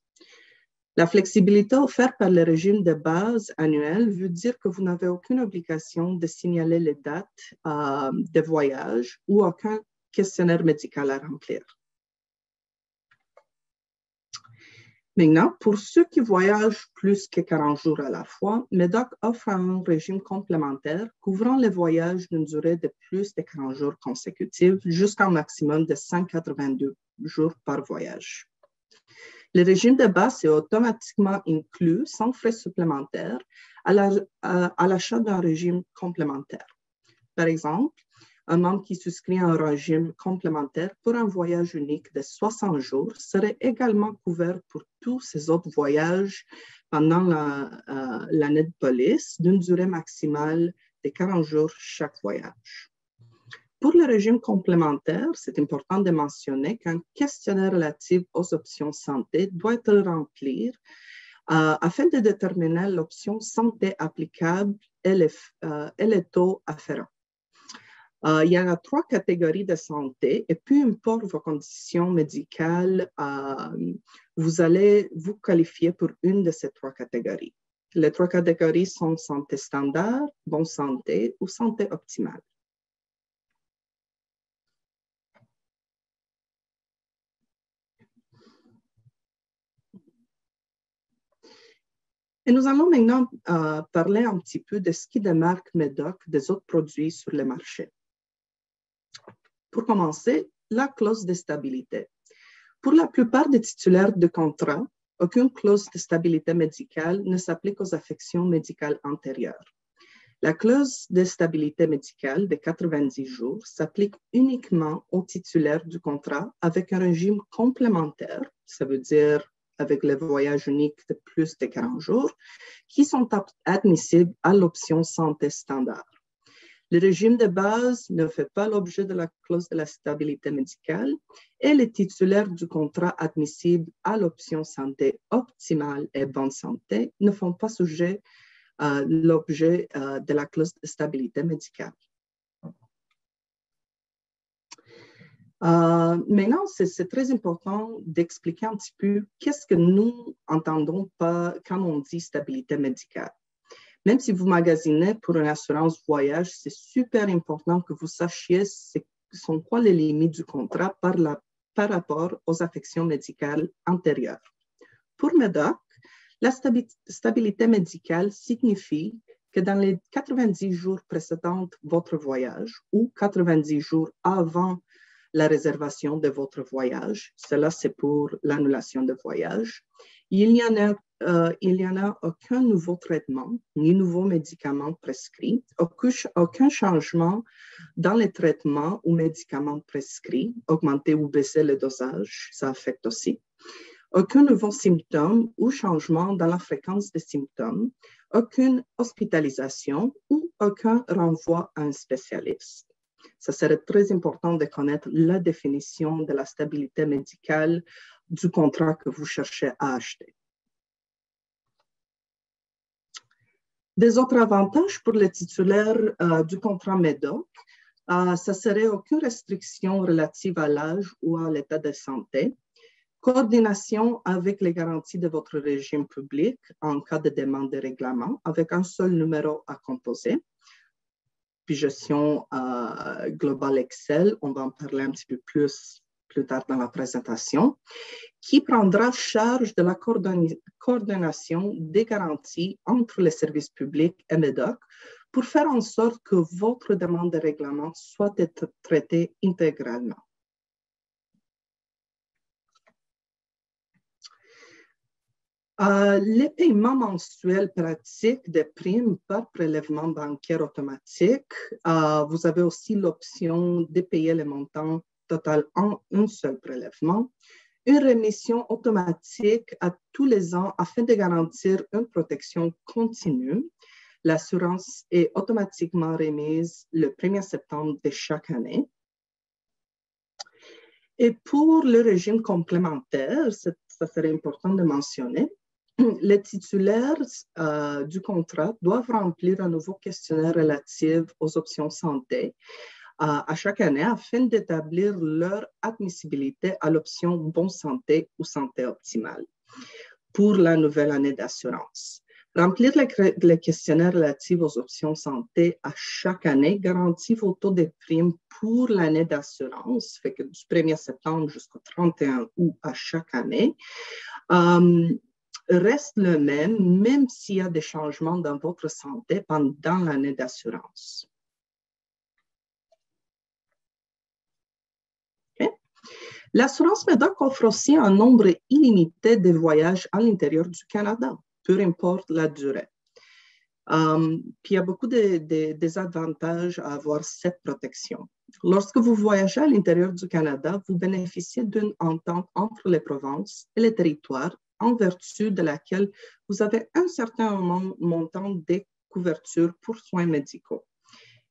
La flexibilité offerte par le régime de base annuel veut dire que vous n'avez aucune obligation de signaler les dates de voyage ou aucun questionnaire médical à remplir. Maintenant, pour ceux qui voyagent plus que 40 jours à la fois, MEDOC offre un régime complémentaire couvrant les voyages d'une durée de plus de 40 jours consécutifs jusqu'à un maximum de 182 jours par voyage. Le régime de base est automatiquement inclus sans frais supplémentaires à l'achat d'un régime complémentaire. Par exemple, un membre qui souscrit à un régime complémentaire pour un voyage unique de 60 jours serait également couvert pour tous ses autres voyages pendant l'année de police d'une durée maximale de 40 jours chaque voyage. Pour le régime complémentaire, c'est important de mentionner qu'un questionnaire relatif aux options santé doit être rempli afin de déterminer l'option santé applicable et les taux afférents. Il y a 3 catégories de santé et peu importe vos conditions médicales, vous allez vous qualifier pour une de ces 3 catégories. Les 3 catégories sont santé standard, bonne santé ou santé optimale. Et nous allons maintenant parler un petit peu de ce qui démarque MEDOC des autres produits sur le marché. Pour commencer, la clause de stabilité. Pour la plupart des titulaires de contrat, aucune clause de stabilité médicale ne s'applique aux affections médicales antérieures. La clause de stabilité médicale de 90 jours s'applique uniquement aux titulaires du contrat avec un régime complémentaire, ça veut dire avec les voyages uniques de plus de 40 jours, qui sont admissibles à l'option santé standard. Le régime de base ne fait pas l'objet de la clause de la stabilité médicale et les titulaires du contrat admissibles à l'option santé optimale et bonne santé ne font pas sujet à l'objet de la clause de stabilité médicale. Maintenant, c'est très important d'expliquer un petit peu qu'est-ce que nous entendons quand on dit stabilité médicale. Même si vous magasinez pour une assurance voyage, c'est super important que vous sachiez sont quoi les limites du contrat par rapport aux affections médicales antérieures. Pour MEDOC, la stabilité médicale signifie que dans les 90 jours précédant votre voyage ou 90 jours avant la réservation de votre voyage, cela c'est pour l'annulation de voyage, il n'y en a aucun nouveau traitement ni nouveau médicament prescrit, aucun changement dans les traitements ou médicaments prescrits, augmenter ou baisser le dosage, ça affecte aussi. Aucun nouveau symptôme ou changement dans la fréquence des symptômes, aucune hospitalisation ou aucun renvoi à un spécialiste. Ça serait très important de connaître la définition de la stabilité médicale du contrat que vous cherchez à acheter. Des autres avantages pour les titulaires du contrat MEDOC, ça serait aucune restriction relative à l'âge ou à l'état de santé, coordination avec les garanties de votre régime public en cas de demande de règlement avec un seul numéro à composer, puis gestion globale Excel, on va en parler un petit peu plus tard dans la présentation, qui prendra charge de la coordination des garanties entre les services publics et MEDOC pour faire en sorte que votre demande de règlement soit traitée intégralement. Les paiements mensuels pratiques des primes par prélèvement bancaire automatique, vous avez aussi l'option de payer le montant total en un seul prélèvement, une rémission automatique à tous les ans afin de garantir une protection continue. L'assurance est automatiquement remise le 1er septembre de chaque année. Et pour le régime complémentaire, ça serait important de mentionner, les titulaires du contrat doivent remplir un nouveau questionnaire relatif aux options santé à chaque année afin d'établir leur admissibilité à l'option bonne santé ou santé optimale pour la nouvelle année d'assurance. Remplir les questionnaires relatifs aux options santé à chaque année garantit vos taux de primes pour l'année d'assurance, fait que du 1er septembre jusqu'au 31 août à chaque année, reste le même s'il y a des changements dans votre santé pendant l'année d'assurance. Okay. L'assurance MEDOC offre aussi un nombre illimité de voyages à l'intérieur du Canada, peu importe la durée. Puis il y a beaucoup de avantages à avoir cette protection. Lorsque vous voyagez à l'intérieur du Canada, vous bénéficiez d'une entente entre les provinces et les territoires en vertu de laquelle vous avez un certain montant de couverture pour soins médicaux.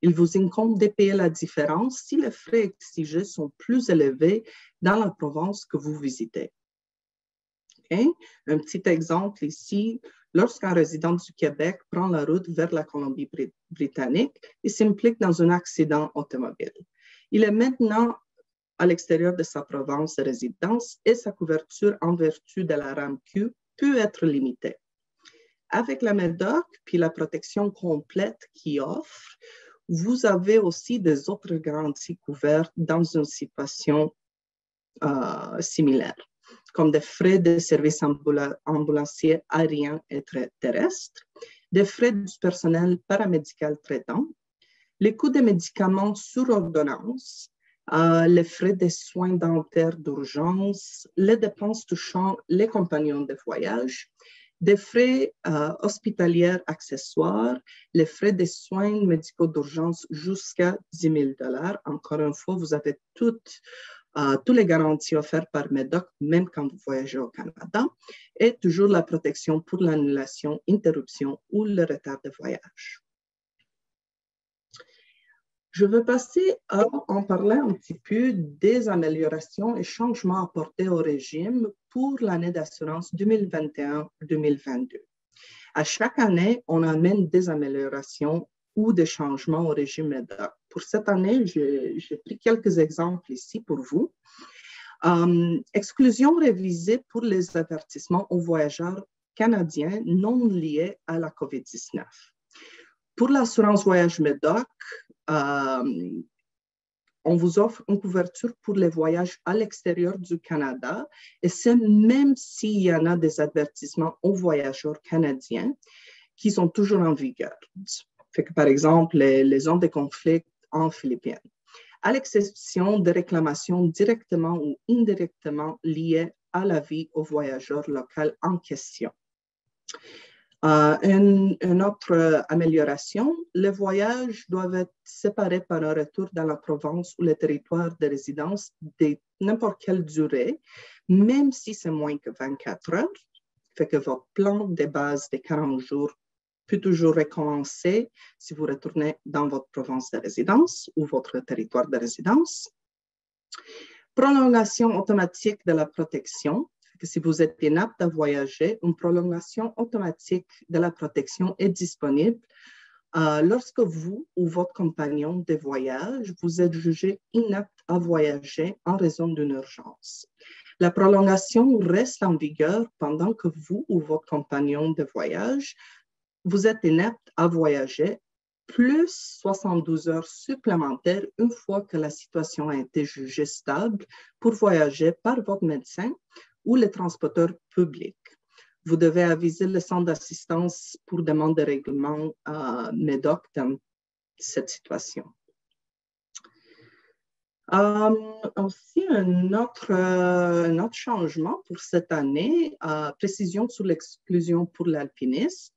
Il vous incombe de payer la différence si les frais exigés sont plus élevés dans la province que vous visitez. Okay? Un petit exemple ici, lorsqu'un résident du Québec prend la route vers la Colombie-Britannique, il s'implique dans un accident automobile. Il est maintenant à l'extérieur de sa province de résidence et sa couverture en vertu de la RAMQ peut être limitée. Avec la MEDOC puis la protection complète qu'il offre, vous avez aussi des autres garanties couvertes dans une situation similaire, comme des frais de services ambulanciers aériens et terrestres, des frais du personnel paramédical traitant, les coûts des médicaments sur ordonnance, les frais des soins dentaires d'urgence, les dépenses touchant les compagnons de voyage, des frais hospitaliers accessoires, les frais des soins médicaux d'urgence jusqu'à 10 000 $. Encore une fois, vous avez toutes les garanties offertes par MEDOC, même quand vous voyagez au Canada, et toujours la protection pour l'annulation, interruption ou le retard de voyage. Je veux passer à en parler un petit peu des améliorations et changements apportés au régime pour l'année d'assurance 2021-2022. À chaque année, on amène des améliorations ou des changements au régime MEDOC pour cette année, j'ai pris quelques exemples ici pour vous. Exclusion révisée pour les avertissements aux voyageurs canadiens non liés à la COVID-19. Pour l'assurance voyage MEDOC, on vous offre une couverture pour les voyages à l'extérieur du Canada, et c'est même s'il y en a des avertissements aux voyageurs canadiens qui sont toujours en vigueur. Fait que, par exemple, les zones de conflit en Philippines, à l'exception de réclamations directement ou indirectement liées à la vie aux voyageurs locaux en question. Une autre amélioration, les voyages doivent être séparés par un retour dans la province ou le territoire de résidence de n'importe quelle durée, même si c'est moins que 24 heures. Fait que votre plan de base de 40 jours peut toujours recommencer si vous retournez dans votre province de résidence ou votre territoire de résidence. Prolongation automatique de la protection. Que si vous êtes inapte à voyager, une prolongation automatique de la protection est disponible lorsque vous ou votre compagnon de voyage vous êtes jugé inapte à voyager en raison d'une urgence. La prolongation reste en vigueur pendant que vous ou votre compagnon de voyage vous êtes inapte à voyager, plus 72 heures supplémentaires une fois que la situation a été jugée stable pour voyager par votre médecin ou les transporteurs publics. Vous devez aviser le centre d'assistance pour demande de règlement MEDOC dans cette situation. Aussi, un autre changement pour cette année, précision sur l'exclusion pour l'alpinisme.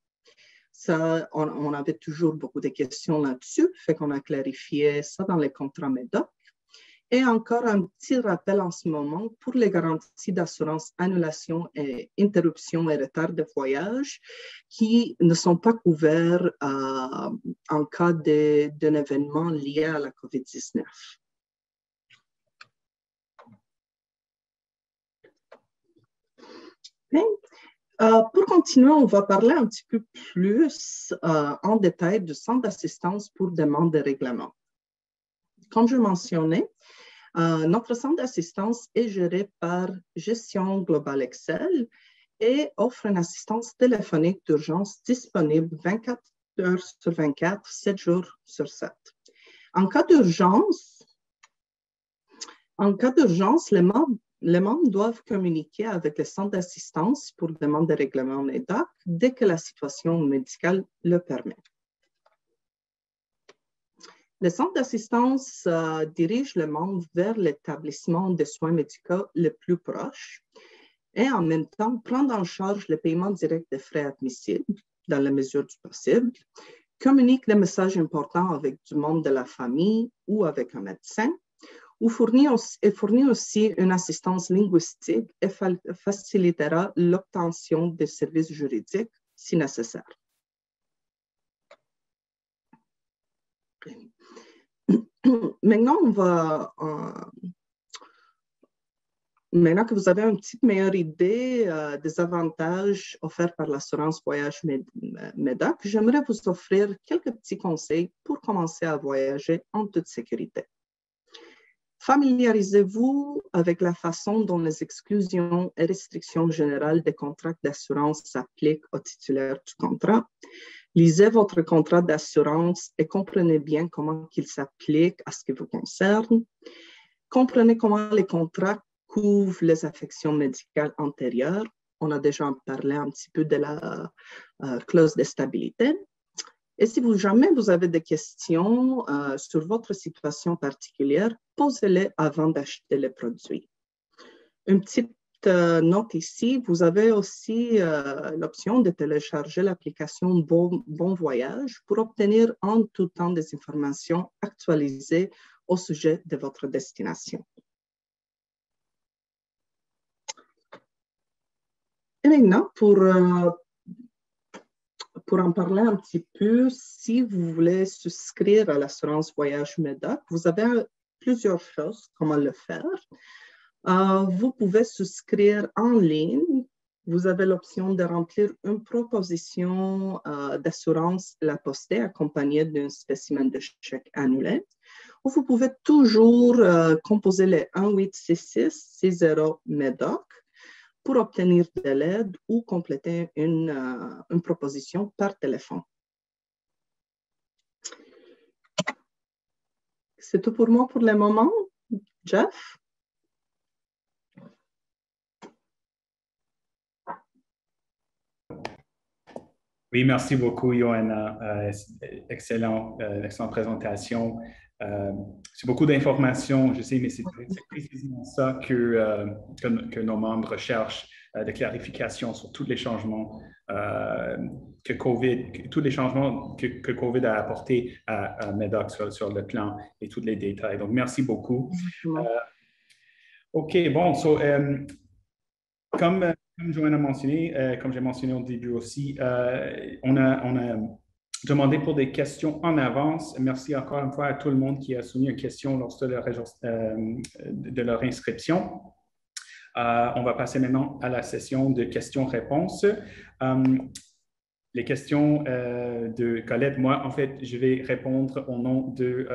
Ça, on avait toujours beaucoup de questions là-dessus, fait qu'on a clarifié ça dans les contrats MEDOC. Et encore un petit rappel en ce moment pour les garanties d'assurance annulation et interruption et retard de voyage qui ne sont pas couverts en cas d'un événement lié à la COVID-19. Pour continuer, on va parler un petit peu plus en détail du centre d'assistance pour demande de règlement. Comme je mentionnais, notre centre d'assistance est géré par Gestion Global Excel et offre une assistance téléphonique d'urgence disponible 24 heures sur 24, 7 jours sur 7. En cas d'urgence, les membres doivent communiquer avec le centre d'assistance pour demande de règlement MEDOC dès que la situation médicale le permet. Le centre d'assistance dirige le membre vers l'établissement de soins médicaux le plus proche et en même temps prendre en charge le paiement direct des frais admissibles dans la mesure du possible, communique les messages importants avec du membre de la famille ou avec un médecin, ou fournit aussi une assistance linguistique et facilitera l'obtention des services juridiques si nécessaire. Maintenant, maintenant que vous avez une petite meilleure idée des avantages offerts par l'assurance voyage MEDOC, j'aimerais vous offrir quelques petits conseils pour commencer à voyager en toute sécurité. Familiarisez-vous avec la façon dont les exclusions et restrictions générales des contrats d'assurance s'appliquent aux titulaires du contrat. Lisez votre contrat d'assurance et comprenez bien comment il s'applique à ce qui vous concerne. Comprenez comment les contrats couvrent les affections médicales antérieures. On a déjà parlé un petit peu de la clause de stabilité. Et si jamais vous avez des questions sur votre situation particulière, posez-les avant d'acheter les produits. Une petite note ici, vous avez aussi l'option de télécharger l'application Bon Voyage pour obtenir en tout temps des informations actualisées au sujet de votre destination. Et maintenant, pour en parler un petit peu, si vous voulez souscrire à l'assurance voyage MEDOC, vous avez plusieurs choses, comment le faire. Vous pouvez souscrire en ligne vous avez l'option de remplir une proposition d'assurance La Postée accompagnée d'un spécimen de chèque annulé. Ou vous pouvez toujours composer les 1-866-60-MEDOC pour obtenir de l'aide ou compléter une proposition par téléphone. C'est tout pour moi pour le moment. Jeff? Oui, merci beaucoup, Johanna. Excellente présentation. C'est beaucoup d'informations, je sais, mais c'est précisément ça que nos membres cherchent, de clarification sur tous les changements que COVID a apportés à MEDOC sur le plan et tous les détails. Donc, merci beaucoup. OK, bon, comme Johanna a mentionné, comme j'ai mentionné au début aussi, on a demandé pour des questions en avance. Merci encore une fois à tout le monde qui a soumis une question lors de leur inscription. On va passer maintenant à la session de questions-réponses. Les questions de Colette, moi, en fait, je vais répondre au nom de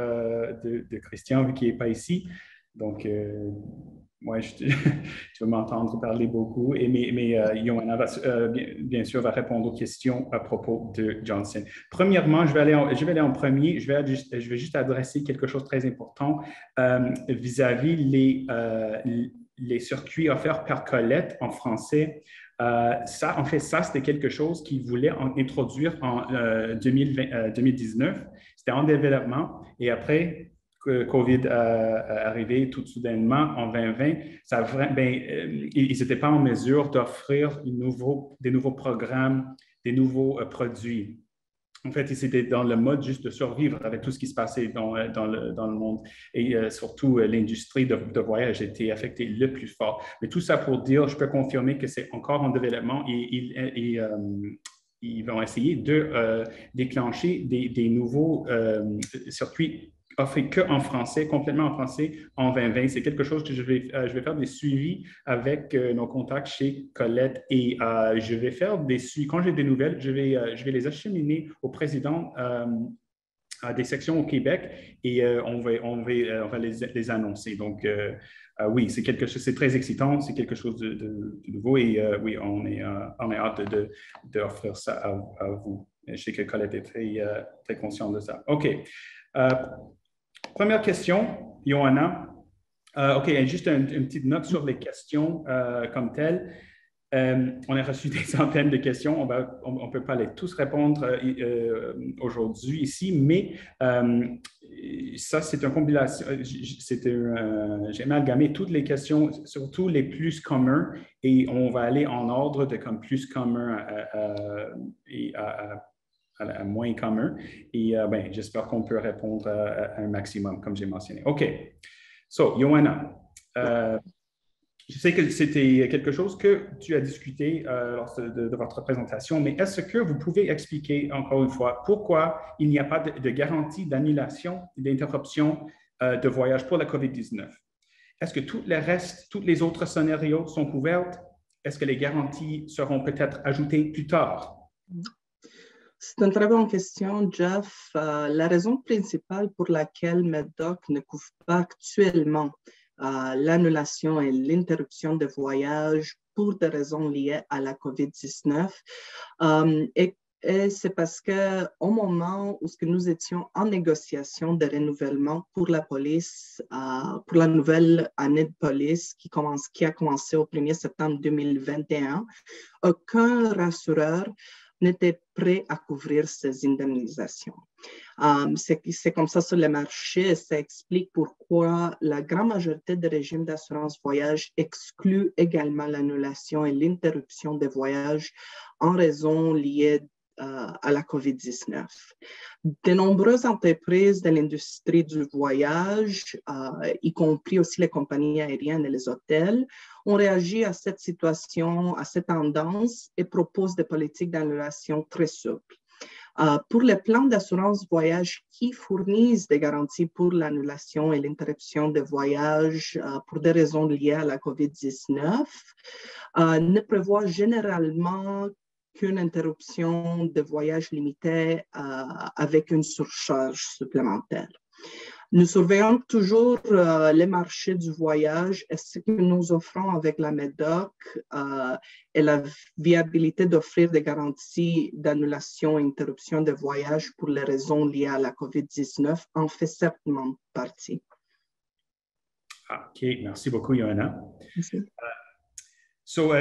Christian, vu qu'il n'est pas ici. Donc, moi, je vais m'entendre parler beaucoup, mais Johanna, bien sûr, va répondre aux questions à propos de Johnson. Premièrement, je vais aller en premier. Je vais juste adresser quelque chose de très important vis-à-vis les circuits offerts par Colette en français. En fait, c'était quelque chose qu'ils voulaient introduire en 2019. C'était en développement. Et après, COVID arrivé tout soudainement en 2020, ils n'étaient pas en mesure d'offrir des nouveaux programmes, des nouveaux produits. En fait, ils étaient dans le mode juste de survivre avec tout ce qui se passait dans le monde. Et surtout, l'industrie de voyage a été affectée le plus fort. Mais tout ça pour dire, je peux confirmer que c'est encore en développement et ils vont essayer de déclencher des nouveaux circuits offré qu'en français, complètement en français, en 2020. C'est quelque chose que je vais faire des suivis avec nos contacts chez Colette et je vais faire des suivis. Quand j'ai des nouvelles, je vais les acheminer au président des sections au Québec et on va les annoncer. Donc, oui, c'est très excitant, c'est quelque chose de nouveau et oui, on est hâte d'offrir ça à vous. Je sais que Colette est très consciente de ça. OK. Première question, Johanna. OK, juste une petite note sur les questions comme telles. On a reçu des centaines de questions. On ne peut pas les tous répondre aujourd'hui ici, mais ça, c'est une compilation. J'ai amalgamé toutes les questions, surtout les plus communs, et on va aller en ordre de comme plus commun et à moins commun. Et j'espère qu'on peut répondre à un maximum, comme j'ai mentionné. OK. So, Johanna, je sais que c'était quelque chose que tu as discuté lors de votre présentation, mais est-ce que vous pouvez expliquer encore une fois pourquoi il n'y a pas de garantie d'annulation et d'interruption de voyage pour la COVID-19? Est-ce que tous les autres scénarios sont couverts? Est-ce que les garanties seront peut-être ajoutées plus tard? C'est une très bonne question, Jeff. La raison principale pour laquelle MEDOC ne couvre pas actuellement l'annulation et l'interruption de voyage pour des raisons liées à la COVID-19 et c'est parce qu'au moment où nous étions en négociation de renouvellement pour la police, pour la nouvelle année de police qui a commencé au 1er septembre 2021, aucun rassureur n'était prêt à couvrir ces indemnisations. C'est comme ça sur le marché et ça explique pourquoi la grande majorité des régimes d'assurance voyage excluent également l'annulation et l'interruption des voyages en raison liée à la COVID-19. De nombreuses entreprises de l'industrie du voyage, y compris aussi les compagnies aériennes et les hôtels, ont réagi à cette situation, à cette tendance et proposent des politiques d'annulation très souples. Pour les plans d'assurance voyage qui fournissent des garanties pour l'annulation et l'interruption de voyage pour des raisons liées à la COVID-19, ne prévoient généralement qu'une interruption de voyage limitée avec une surcharge supplémentaire. Nous surveillons toujours les marchés du voyage et ce que nous offrons avec la MEDOC et la viabilité d'offrir des garanties d'annulation et interruption de voyage pour les raisons liées à la COVID-19 en fait certainement partie. OK, merci beaucoup, Johanna. Merci.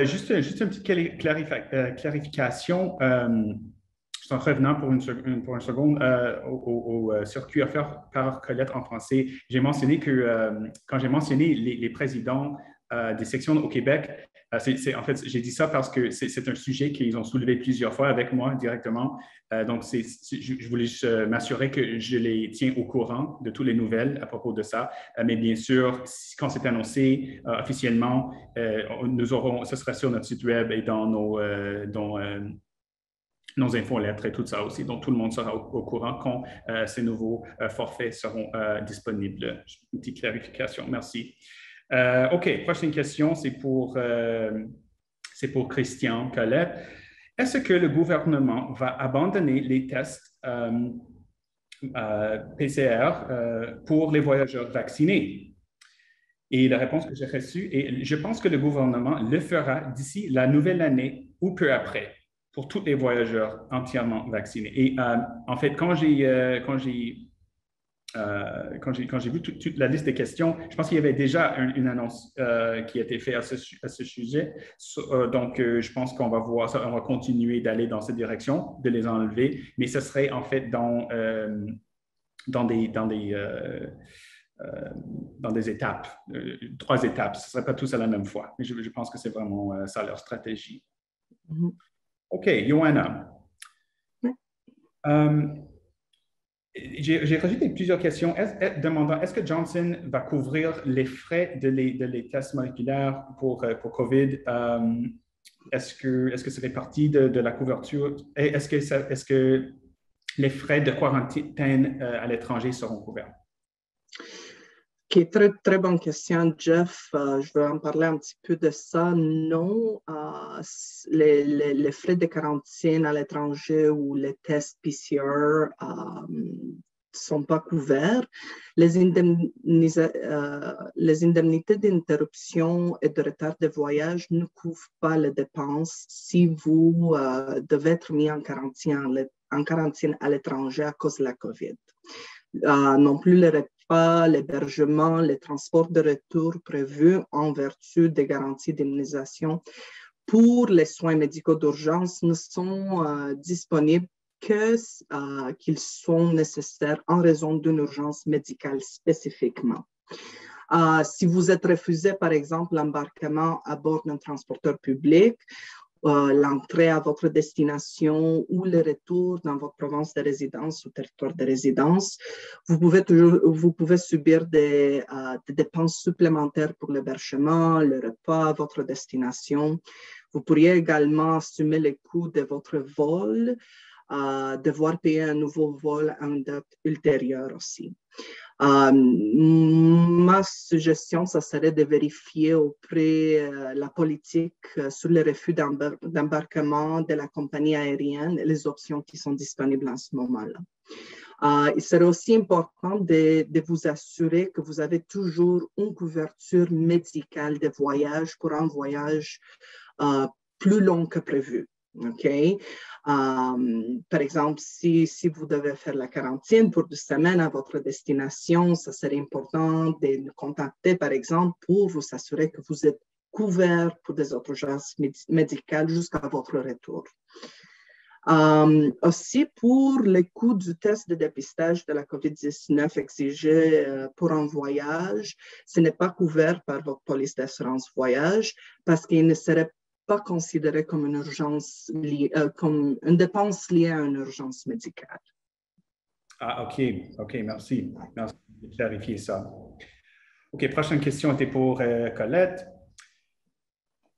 Juste une petite clarification. En revenant pour une seconde au circuit offert par Colette en français, j'ai mentionné que quand j'ai mentionné les présidents des sections au Québec, en fait, j'ai dit ça parce que c'est un sujet qu'ils ont soulevé plusieurs fois avec moi directement. Donc, je voulais juste m'assurer que je les tiens au courant de toutes les nouvelles à propos de ça. Mais bien sûr, quand c'est annoncé officiellement, ce sera sur notre site web et dans nos infolettres et tout ça aussi. Donc, tout le monde sera au courant quand ces nouveaux forfaits seront disponibles. Une petite clarification. Merci. OK, prochaine question, c'est pour Christian Colette. Est-ce que le gouvernement va abandonner les tests PCR pour les voyageurs vaccinés? Et la réponse que j'ai reçue est, je pense que le gouvernement le fera d'ici la nouvelle année ou peu après, pour tous les voyageurs entièrement vaccinés. Et en fait, quand j'ai vu toute la liste des questions, je pense qu'il y avait déjà une annonce qui a été faite à ce sujet. Donc, je pense qu'on va voir ça, on va continuer d'aller dans cette direction, de les enlever, mais ce serait en fait dans des étapes, 3 étapes. Ce ne serait pas tous à la même fois. Mais je pense que c'est vraiment ça leur stratégie. Mm-hmm. OK, Johanna. J'ai rajouté plusieurs questions demandant est-ce que Johnson va couvrir les frais les tests moléculaires pour COVID? Est-ce que ça fait partie de la couverture? Est-ce que les frais de quarantaine à l'étranger seront couverts? OK, très, très bonne question, Jeff. Je vais en parler un petit peu de ça. Non, les frais de quarantaine à l'étranger ou les tests PCR ne sont pas couverts. Les indemnités d'interruption et de retard de voyage ne couvrent pas les dépenses si vous devez être mis en quarantaine à l'étranger à cause de la COVID. Non plus les repas, l'hébergement, les transports de retour prévus en vertu des garanties d'immunisation pour les soins médicaux d'urgence ne sont disponibles qu'ils sont nécessaires en raison d'une urgence médicale spécifiquement. Si vous êtes refusé, par exemple, l'embarquement à bord d'un transporteur public, l'entrée à votre destination ou le retour dans votre province de résidence ou territoire de résidence, vous pouvez subir des dépenses supplémentaires pour l'hébergement, le repas à votre destination. Vous pourriez également assumer les coûts de votre vol, devoir payer un nouveau vol à une date ultérieure aussi. Ma suggestion, ça serait de vérifier auprès la politique sur les refus d'embarquement de la compagnie aérienne et les options qui sont disponibles en ce moment-là. Il serait aussi important de vous assurer que vous avez toujours une couverture médicale de voyage pour un voyage plus long que prévu. Okay? Par exemple, si vous devez faire la quarantaine pour 2 semaines à votre destination, ça serait important de nous contacter, par exemple, pour vous assurer que vous êtes couvert pour des urgences médicales jusqu'à votre retour. Aussi, pour les coûts du test de dépistage de la COVID-19 exigé pour un voyage, ce n'est pas couvert par votre police d'assurance voyage parce qu'il ne serait pas considéré comme une urgence comme une dépense liée à une urgence médicale. Ah, OK, merci. Merci de clarifier ça. OK, prochaine question était pour Colette.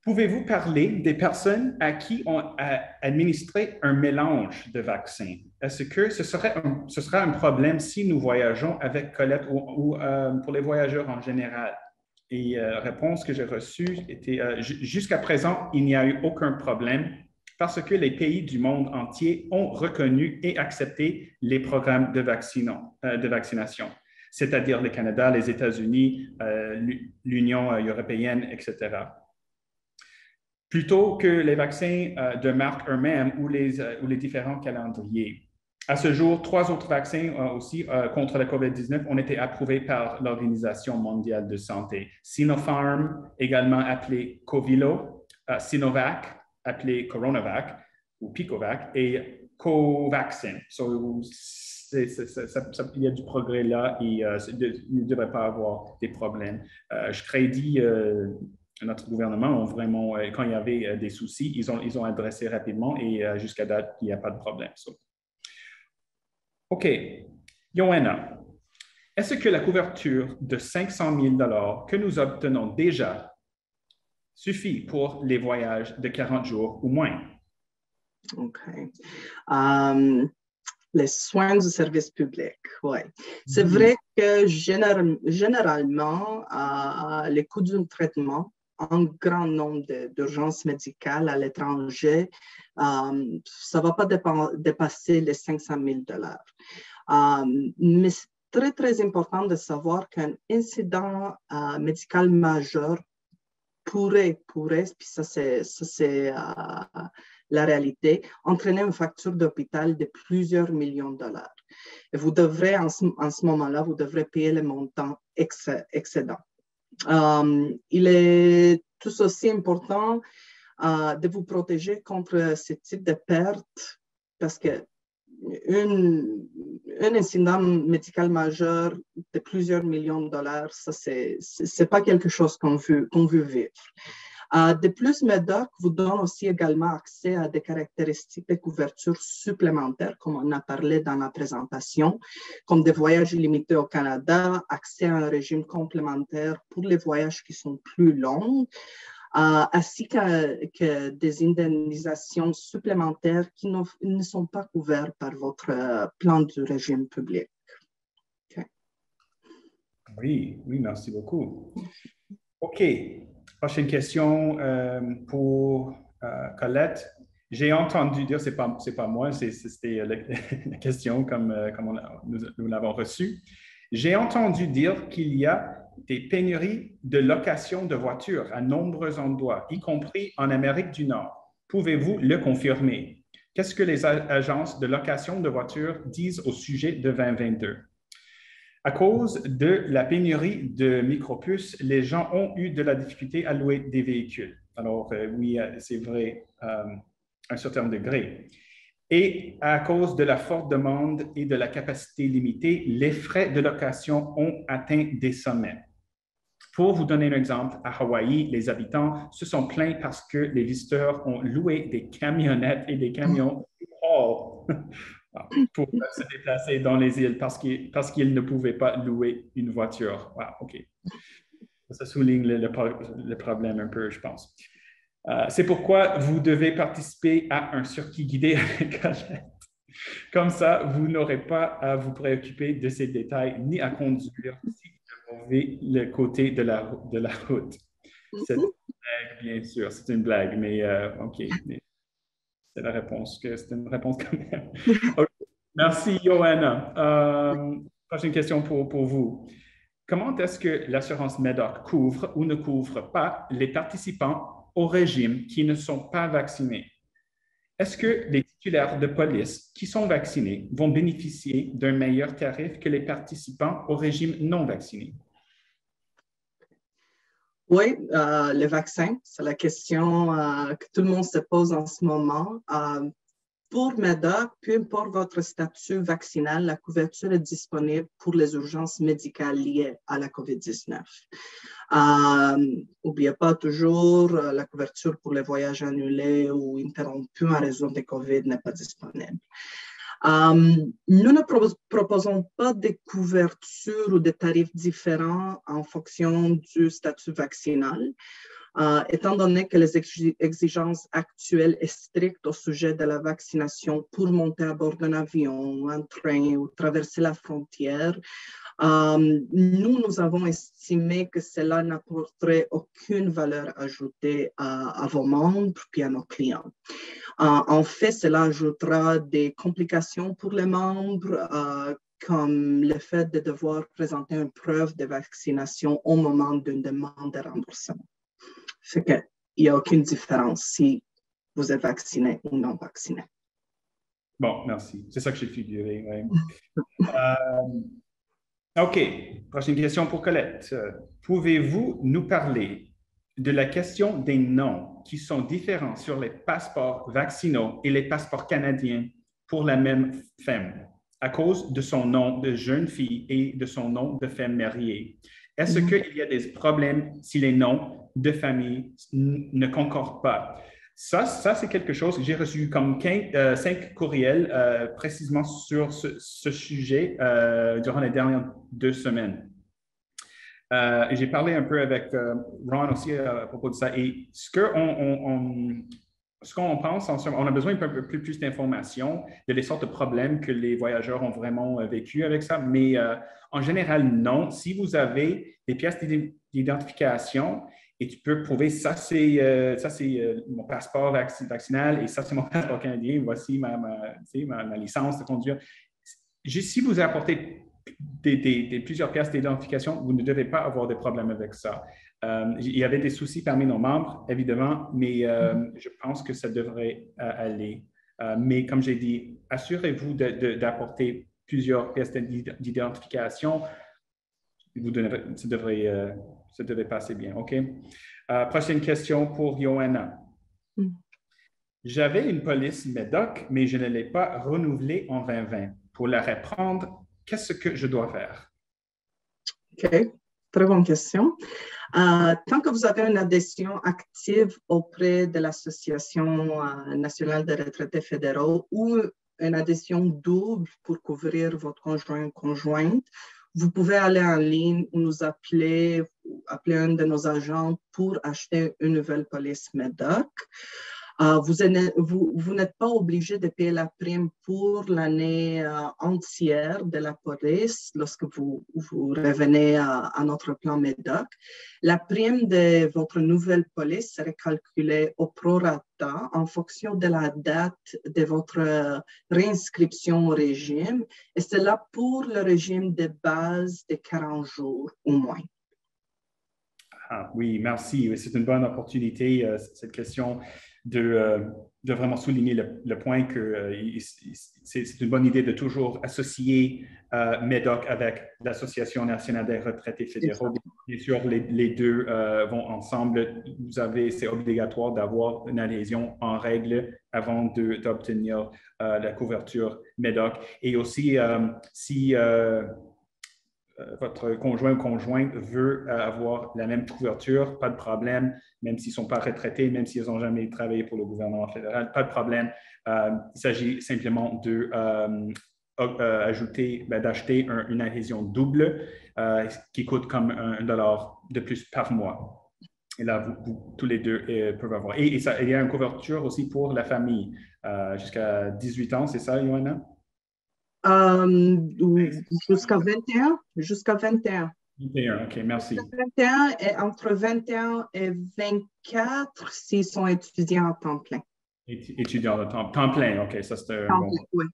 Pouvez-vous parler des personnes à qui on a administré un mélange de vaccins? Est-ce que ce serait un problème si nous voyageons avec Colette ou pour les voyageurs en général? Et la réponse que j'ai reçue était jusqu'à présent, il n'y a eu aucun problème parce que les pays du monde entier ont reconnu et accepté les programmes de vaccination, c'est-à-dire le Canada, les États-Unis, l'Union européenne, etc. Plutôt que les vaccins de marque eux-mêmes ou les différents calendriers. À ce jour, 3 autres vaccins aussi contre la COVID-19 ont été approuvés par l'Organisation mondiale de santé. Sinopharm, également appelé Covilo, Sinovac, appelé Coronavac ou Picovac, et Covaxin. Il y a du progrès là et il ne devrait pas avoir des problèmes. Je crédite notre gouvernement, vraiment, quand il y avait des soucis, ils ont adressé rapidement et jusqu'à date, il n'y a pas de problème. OK. Joanna, est-ce que la couverture de 500 000 $ que nous obtenons déjà suffit pour les voyages de 40 jours ou moins? OK. Les soins du service public, oui. C'est vrai que généralement, les coûts d'un traitement, un grand nombre d'urgences médicales à l'étranger, ça ne va pas dépasser les 500 000 $. Mais c'est très, très important de savoir qu'un incident médical majeur pourrait, puis ça c'est la réalité, entraîner une facture d'hôpital de plusieurs millions de $. Et vous devrez, en ce moment-là, vous devrez payer le montant excédent. Il est tout aussi important de vous protéger contre ce type de pertes parce que un incident médical majeur de plusieurs millions de $, ça c'est pas quelque chose qu'on veut vivre. De plus, MEDOC vous donne aussi également accès à des caractéristiques de couverture supplémentaires, comme on a parlé dans la présentation, comme des voyages illimités au Canada, accès à un régime complémentaire pour les voyages qui sont plus longs, ainsi que des indemnisations supplémentaires qui ne sont pas couvertes par votre plan du régime public. Okay. Oui, merci beaucoup. OK. Prochaine question pour Colette. J'ai entendu dire, c'est pas moi, c'était la question comme nous l'avons reçue. J'ai entendu dire qu'il y a des pénuries de location de voitures à nombreux endroits, y compris en Amérique du Nord. Pouvez-vous le confirmer? Qu'est-ce que les agences de location de voitures disent au sujet de 2022? À cause de la pénurie de micropuces, les gens ont eu de la difficulté à louer des véhicules. Alors, oui, c'est vrai à un certain degré. Et à cause de la forte demande et de la capacité limitée, les frais de location ont atteint des sommets. Pour vous donner un exemple, à Hawaï, les habitants se sont plaints parce que les visiteurs ont loué des camionnettes et des camions pour se déplacer dans les îles parce qu'ils ne pouvaient pas louer une voiture. Wow, OK. Ça souligne le problème un peu, je pense. C'est pourquoi vous devez participer à un circuit guidé avec Colette. Comme ça, vous n'aurez pas à vous préoccuper de ces détails ni à conduire si vous avez le côté de la route. C'est une blague, bien sûr, c'est une blague, mais OK. Mais c'est la réponse, c'est une réponse quand même. Okay. Merci, Joanna. Prochaine question pour vous. Comment est-ce que l'assurance MEDOC couvre ou ne couvre pas les participants au régime qui ne sont pas vaccinés? Est-ce que les titulaires de police qui sont vaccinés vont bénéficier d'un meilleur tarif que les participants au régime non vacciné? Oui, le vaccin, c'est la question que tout le monde se pose en ce moment. Pour MEDOC, peu importe votre statut vaccinal, la couverture est disponible pour les urgences médicales liées à la COVID-19. N'oubliez pas toujours, la couverture pour les voyages annulés ou interrompus en raison de COVID n'est pas disponible. Nous ne proposons pas de couverture ou de tarifs différents en fonction du statut vaccinal. Étant donné que les exigences actuelles sont strictes au sujet de la vaccination pour monter à bord d'un avion, un train ou traverser la frontière, nous avons estimé que cela n'apporterait aucune valeur ajoutée à vos membres et à nos clients. En fait, cela ajoutera des complications pour les membres, comme le fait de devoir présenter une preuve de vaccination au moment d'une demande de remboursement. Fait qu'il n'y a aucune différence si vous êtes vacciné ou non vacciné. Bon, merci. C'est ça que j'ai figuré. Ouais. OK. Prochaine question pour Colette. Pouvez-vous nous parler de la question des noms qui sont différents sur les passeports vaccinaux et les passeports canadiens pour la même femme à cause de son nom de jeune fille et de son nom de femme mariée? Est-ce qu'il y a des problèmes si les noms de famille ne concordent pas? Ça c'est quelque chose que j'ai reçu comme 5 courriels précisément sur ce sujet durant les dernières 2 semaines. J'ai parlé un peu avec Ron aussi à propos de ça. Et ce qu'on pense, on a besoin d'un peu plus d'informations de les sortes de problèmes que les voyageurs ont vraiment vécu avec ça. Mais en général, non. Si vous avez des pièces d'identification, et tu peux prouver ça, c'est mon passeport vaccinal et ça, c'est mon passeport canadien. Voici ma licence de conduire. Si vous apportez plusieurs pièces d'identification, vous ne devez pas avoir de problème avec ça. Il y avait des soucis parmi nos membres, évidemment, mais je pense que ça devrait aller. Mais comme j'ai dit, assurez-vous d'apporter plusieurs pièces d'identification. Ça devrait passer bien, OK? Prochaine question pour Johanna. J'avais une police MEDOC, mais je ne l'ai pas renouvelée en 2020. Pour la reprendre, qu'est-ce que je dois faire? OK, très bonne question. Tant que vous avez une adhésion active auprès de l'Association nationale des retraités fédéraux ou une adhésion double pour couvrir votre conjoint ou conjointe, vous pouvez aller en ligne ou nous appeler un de nos agents pour acheter une nouvelle police MEDOC. Vous n'êtes pas obligé de payer la prime pour l'année entière de la police lorsque vous revenez à notre plan MEDOC. La prime de votre nouvelle police serait calculée au prorata en fonction de la date de votre réinscription au régime, et cela pour le régime de base de 40 jours au moins. Oui, merci. C'est une bonne opportunité, cette question, de vraiment souligner le point que c'est une bonne idée de toujours associer MEDOC avec l'Association nationale des retraités fédéraux. Bien sûr, les deux vont ensemble. C'est obligatoire d'avoir une adhésion en règle avant d'obtenir la couverture MEDOC. Et aussi, si votre conjoint ou conjointe veut avoir la même couverture, pas de problème, même s'ils ne sont pas retraités, même s'ils n'ont jamais travaillé pour le gouvernement fédéral, pas de problème. Il s'agit simplement d'acheter une adhésion double qui coûte comme $1 de plus par mois. Et là, tous les deux peuvent avoir. Et il y a une couverture aussi pour la famille jusqu'à 18 ans, c'est ça, Johanna? Jusqu'à 21. Jusqu'à 21. 21, OK, merci. 21 et entre 21 et 24 s'ils sont étudiants à temps plein. Étudiants à temps plein, OK, ça c'est un bon. Oui.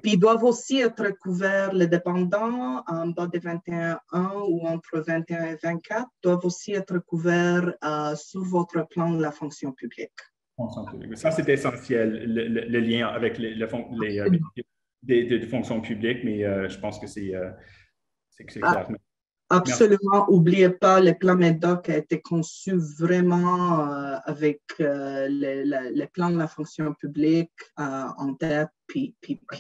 Puis ils doivent aussi être couverts, les dépendants en bas de 21 ans ou entre 21 et 24 doivent aussi être couverts sur votre plan de la fonction publique. Ça, c'est essentiel, le lien avec des fonctions publiques, mais je pense que c'est clair. Absolument. N'oubliez pas, le plan MEDOC a été conçu vraiment avec le plan de la fonction publique en tête, puis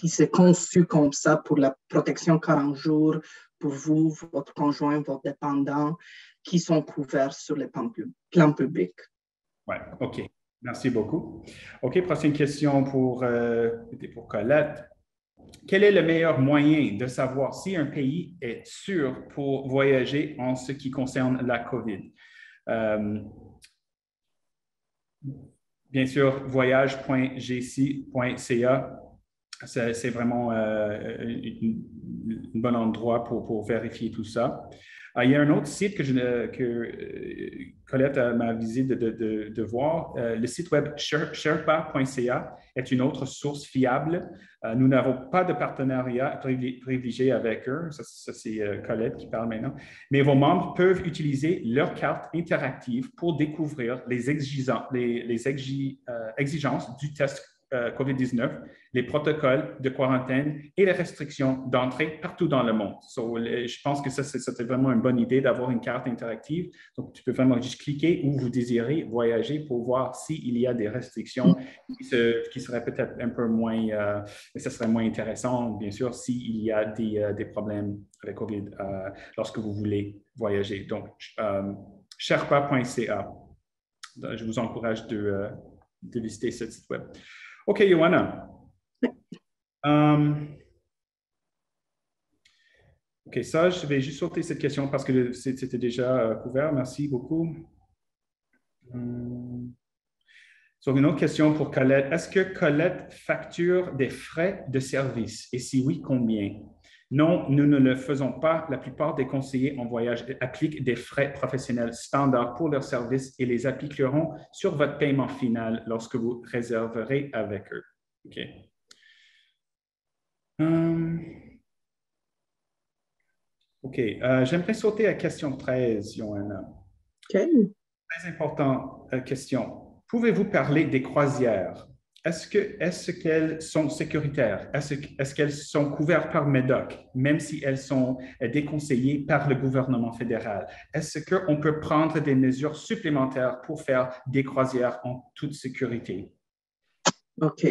c'est conçu comme ça pour la protection 40 jours pour vous, votre conjoint, vos dépendants qui sont couverts sur le plan public. Oui, OK. Merci beaucoup. OK, prochaine question pour Colette. Quel est le meilleur moyen de savoir si un pays est sûr pour voyager en ce qui concerne la COVID? Bien sûr, voyage.gc.ca. C'est vraiment un bon endroit pour vérifier tout ça. Il y a un autre site que Colette m'a avisé de voir. Le site web sherpa.ca est une autre source fiable. Nous n'avons pas de partenariat privilégié avec eux. Ça c'est Colette qui parle maintenant. Mais vos membres peuvent utiliser leur carte interactive pour découvrir les exigences du test COVID-19, les protocoles de quarantaine et les restrictions d'entrée partout dans le monde. Je pense que c'était vraiment une bonne idée d'avoir une carte interactive. Donc, tu peux vraiment juste cliquer où vous désirez voyager pour voir s'il y a des restrictions qui seraient peut-être un peu moins, mais ce serait moins intéressant, bien sûr, s'il y a des problèmes avec COVID lorsque vous voulez voyager. Donc, sherpa.ca. Je vous encourage de visiter ce site web. OK, Joanna. OK, ça, je vais juste sauter cette question parce que c'était déjà couvert. Merci beaucoup. Sur une autre question pour Colette. Est-ce que Colette facture des frais de service? Et si oui, combien? Non, nous ne le faisons pas. La plupart des conseillers en voyage appliquent des frais professionnels standards pour leurs services et les appliqueront sur votre paiement final lorsque vous réserverez avec eux. OK. OK. J'aimerais sauter à question 13, Joanna. OK. Très importante question. Pouvez-vous parler des croisières? Est-ce qu'elles sont sécuritaires? Est-ce qu'elles sont couvertes par MEDOC, même si elles sont déconseillées par le gouvernement fédéral? Est-ce qu'on peut prendre des mesures supplémentaires pour faire des croisières en toute sécurité? OK.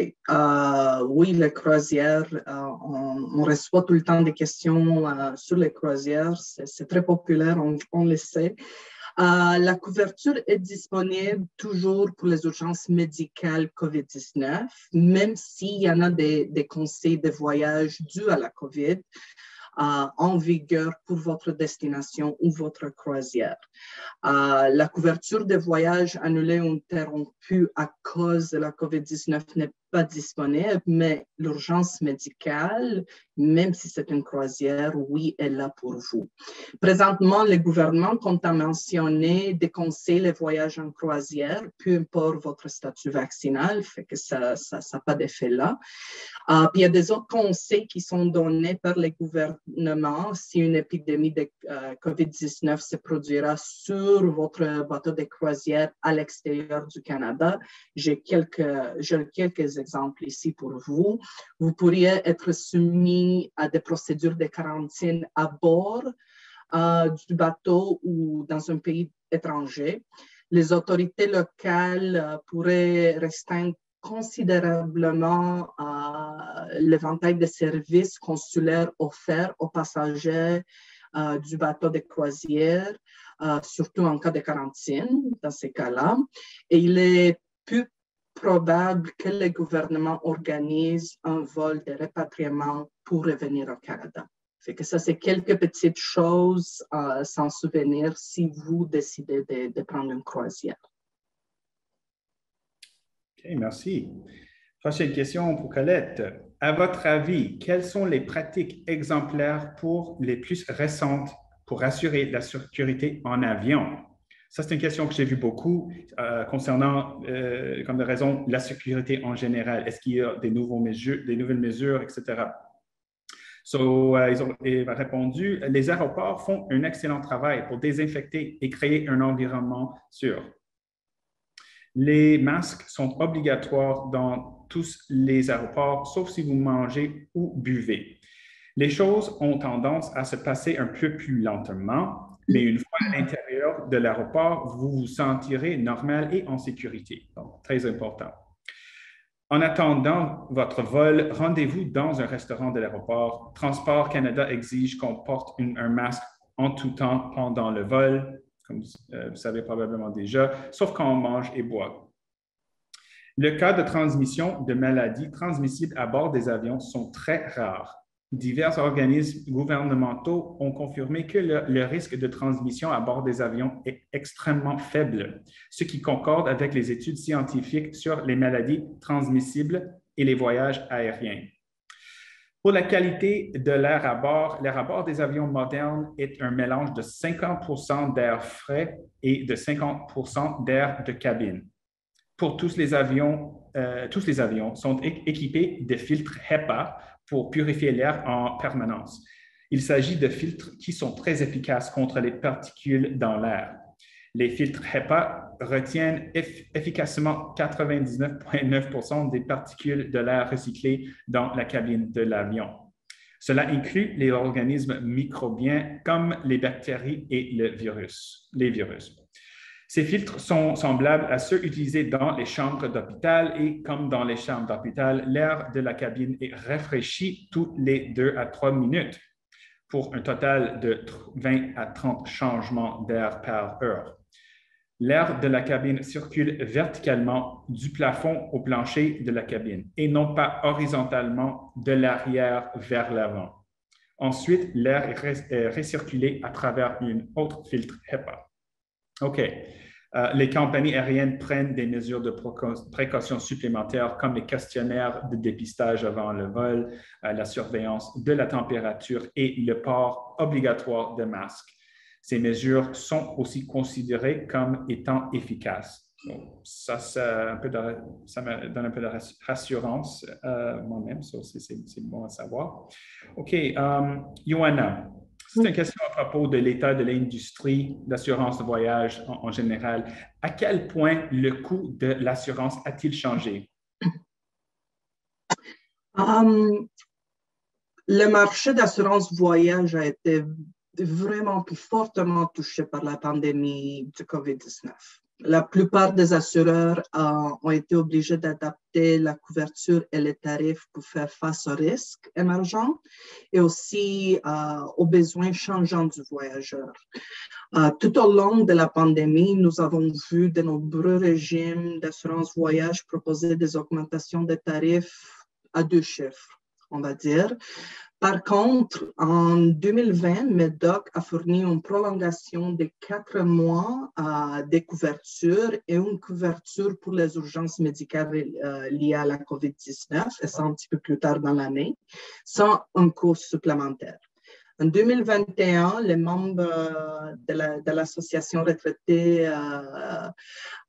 Oui, les croisières, on reçoit tout le temps des questions sur les croisières. C'est très populaire, on le sait. La couverture est disponible toujours pour les urgences médicales COVID-19, même s'il y en a des conseils de voyage dus à la COVID en vigueur pour votre destination ou votre croisière. La couverture des voyages annulés ou interrompus à cause de la COVID-19 n'est pas disponible, mais l'urgence médicale, même si c'est une croisière, oui, est là pour vous. Présentement, le gouvernement, comme tu as mentionné, déconseille les voyages en croisière, peu importe votre statut vaccinal, fait que ça n'a pas d'effet là. Puis il y a des autres conseils qui sont donnés par les gouvernements si une épidémie de COVID-19 se produira sur votre bateau de croisière à l'extérieur du Canada. J'ai quelques exemples ici pour vous. Vous pourriez être soumis à des procédures de quarantaine à bord du bateau ou dans un pays étranger. Les autorités locales pourraient restreindre considérablement l'éventail de services consulaires offerts aux passagers du bateau de croisière, surtout en cas de quarantaine, dans ces cas-là. Et il est peu probable que le gouvernement organise un vol de répatriement pour revenir au Canada. Fait que ça, c'est quelques petites choses sans souvenir si vous décidez de prendre une croisière. OK, merci. Prochaine question pour Colette. À votre avis, quelles sont les pratiques exemplaires pour les plus récentes pour assurer la sécurité en avion? Ça, c'est une question que j'ai vue beaucoup concernant, comme de raison, la sécurité en général. Est-ce qu'il y a des nouvelles mesures, etc.? Ils ont répondu, les aéroports font un excellent travail pour désinfecter et créer un environnement sûr. Les masques sont obligatoires dans tous les aéroports, sauf si vous mangez ou buvez. Les choses ont tendance à se passer un peu plus lentement, mais une fois à l'intérieur de l'aéroport, vous vous sentirez normal et en sécurité. Donc, très important. En attendant votre vol, rendez-vous dans un restaurant de l'aéroport. Transport Canada exige qu'on porte un masque en tout temps pendant le vol, comme vous savez probablement déjà, sauf quand on mange et boit. Le cas de transmission de maladies transmissibles à bord des avions sont très rares. Divers organismes gouvernementaux ont confirmé que le risque de transmission à bord des avions est extrêmement faible, ce qui concorde avec les études scientifiques sur les maladies transmissibles et les voyages aériens. Pour la qualité de l'air à bord des avions modernes est un mélange de 50% d'air frais et de 50% d'air de cabine. Pour tous les avions sont équipés de filtres HEPA pour purifier l'air en permanence. Il s'agit de filtres qui sont très efficaces contre les particules dans l'air. Les filtres HEPA retiennent efficacement 99,9% des particules de l'air recyclées dans la cabine de l'avion. Cela inclut les organismes microbiens comme les bactéries et les virus. Ces filtres sont semblables à ceux utilisés dans les chambres d'hôpital et comme dans les chambres d'hôpital, l'air de la cabine est rafraîchi toutes les 2 à 3 minutes pour un total de 20 à 30 changements d'air par heure. L'air de la cabine circule verticalement du plafond au plancher de la cabine et non pas horizontalement de l'arrière vers l'avant. Ensuite, l'air est recirculé à travers un autre filtre HEPA. OK. Les compagnies aériennes prennent des mesures de précaution supplémentaires comme les questionnaires de dépistage avant le vol, la surveillance de la température et le port obligatoire de masques. Ces mesures sont aussi considérées comme étant efficaces. Donc, ça me donne un peu de rassurance moi-même, c'est bon à savoir. OK, Ioana. C'est une question à propos de l'état de l'industrie d'assurance de voyage en général. À quel point le coût de l'assurance a-t-il changé? Le marché d'assurance voyage a été vraiment plus fortement touché par la pandémie du COVID-19. La plupart des assureurs ont été obligés d'adapter la couverture et les tarifs pour faire face aux risques émergents et aussi aux besoins changeants du voyageur. Tout au long de la pandémie, nous avons vu de nombreux régimes d'assurance voyage proposer des augmentations de tarifs à 2 chiffres, on va dire. Par contre, en 2020, MEDOC a fourni une prolongation de 4 mois des couvertures et une couverture pour les urgences médicales liées à la COVID-19, et ça un petit peu plus tard dans l'année, sans un coût supplémentaire. En 2021, les membres de l'association retraitée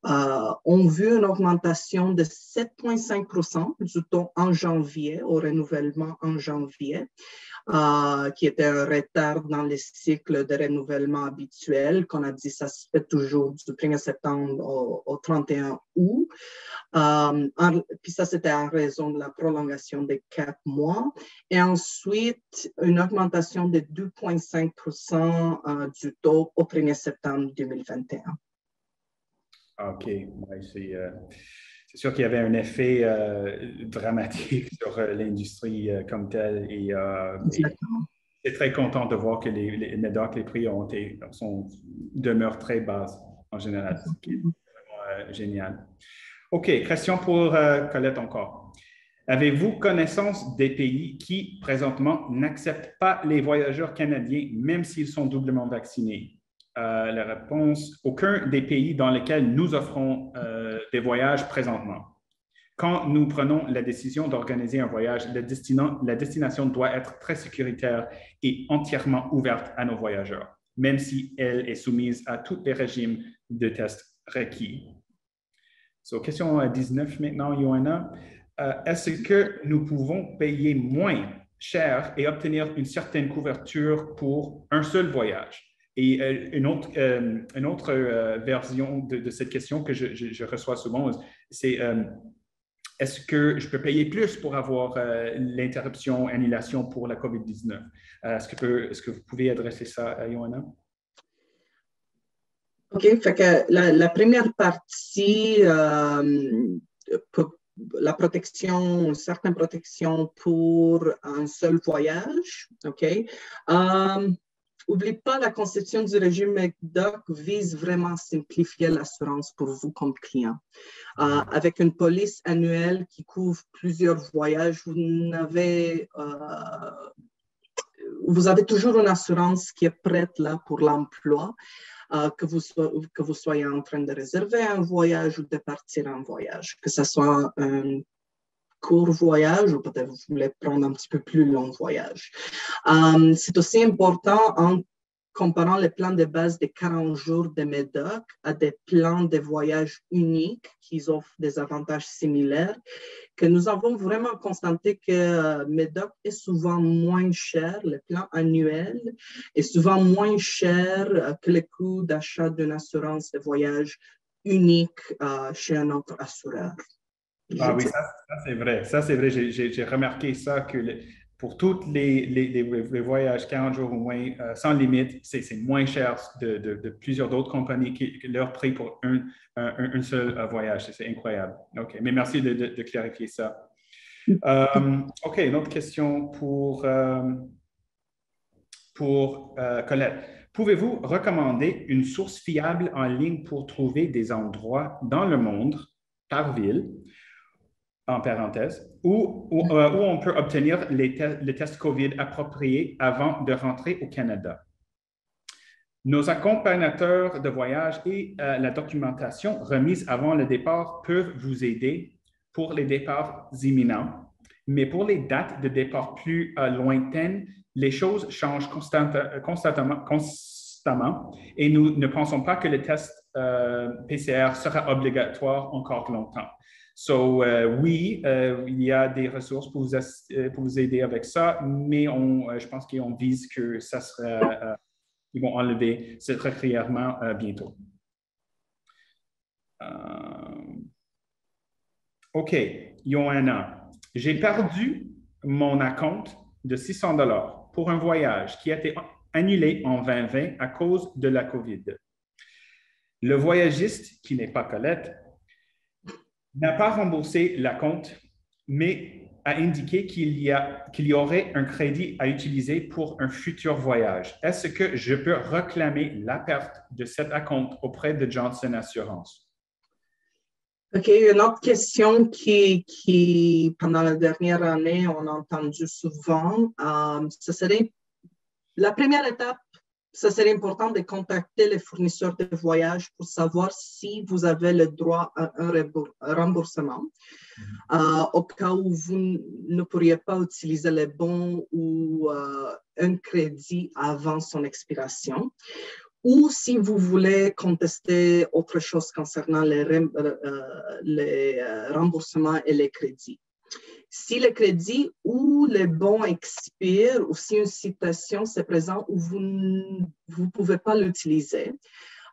ont vu une augmentation de 7,5% du taux en janvier, au renouvellement en janvier, qui était un retard dans les cycles de renouvellement habituels, qu'on a dit ça se fait toujours du 1er septembre au 31 août. Puis ça, c'était en raison de la prolongation de 4 mois. Et ensuite, une augmentation de 2,5% du taux au 1er septembre 2021. OK. Ouais, c'est sûr qu'il y avait un effet dramatique sur l'industrie comme telle. Et c'est très content de voir que les MEDOC, les prix demeurent très bas en général. C'est vraiment génial. OK. Question pour Colette encore. Avez-vous connaissance des pays qui, présentement, n'acceptent pas les voyageurs canadiens, même s'ils sont doublement vaccinés? La réponse, aucun des pays dans lesquels nous offrons des voyages présentement. Quand nous prenons la décision d'organiser un voyage, la destination doit être très sécuritaire et entièrement ouverte à nos voyageurs, même si elle est soumise à tous les régimes de tests requis. Question 19 maintenant, Ioana. Est-ce que nous pouvons payer moins cher et obtenir une certaine couverture pour un seul voyage? Et une autre version de cette question que je reçois souvent, c'est est-ce que je peux payer plus pour avoir l'interruption, annulation pour la COVID-19? Est-ce que vous pouvez adresser ça à Ioana? OK, fait que la première partie, la protection, certaines protections pour un seul voyage, OK? N'oubliez pas, la conception du régime MEDOC vise vraiment à simplifier l'assurance pour vous comme client. Avec une police annuelle qui couvre plusieurs voyages, vous n'avez vous avez toujours une assurance qui est prête là pour l'emploi, que vous soyez en train de réserver un voyage ou de partir en voyage, que ce soit un court voyage ou peut-être vous voulez prendre un petit peu plus long voyage. C'est aussi important en comparant les plans de base de 40 jours de MEDOC à des plans de voyage uniques qui offrent des avantages similaires, que nous avons vraiment constaté que MEDOC est souvent moins cher, le plan annuel est souvent moins cher que le coût d'achat d'une assurance de voyage unique chez un autre assureur. Ah oui, ça c'est vrai. Ça, c'est vrai. J'ai remarqué ça que pour tous les voyages 40 jours ou moins sans limite, c'est moins cher de plusieurs d'autres compagnies que leur prix pour un seul voyage. C'est incroyable. OK, mais merci de clarifier ça. OK, une autre question pour Colette. Pouvez-vous recommander une source fiable en ligne pour trouver des endroits dans le monde, par ville, en parenthèse, où on peut obtenir le test COVID approprié avant de rentrer au Canada? Nos accompagnateurs de voyage et la documentation remise avant le départ peuvent vous aider pour les départs imminents, mais pour les dates de départ plus lointaines, les choses changent constamment et nous ne pensons pas que le test PCR sera obligatoire encore longtemps. So, oui, il y a des ressources pour vous aider avec ça, mais je pense qu'on vise que ça sera, ils vont enlever très régulièrement bientôt. OK, Johanna, j'ai perdu mon acompte de 600 $ pour un voyage qui a été annulé en 2020 à cause de la COVID. Le voyagiste, qui n'est pas Colette, n'a pas remboursé l'acompte, mais a indiqué qu'il y aurait un crédit à utiliser pour un futur voyage. Est-ce que je peux réclamer la perte de cet acompte auprès de Johnson Assurance? OK, une autre question qui pendant la dernière année, on a entendu souvent, ce serait la première étape. Ce serait important de contacter les fournisseurs de voyage pour savoir si vous avez le droit à un remboursement. Au cas où vous ne pourriez pas utiliser les bons ou un crédit avant son expiration. Ou si vous voulez contester autre chose concernant les remboursements et les crédits. Si le crédit ou les bons expirent ou si une situation se présente où vous ne pouvez pas l'utiliser,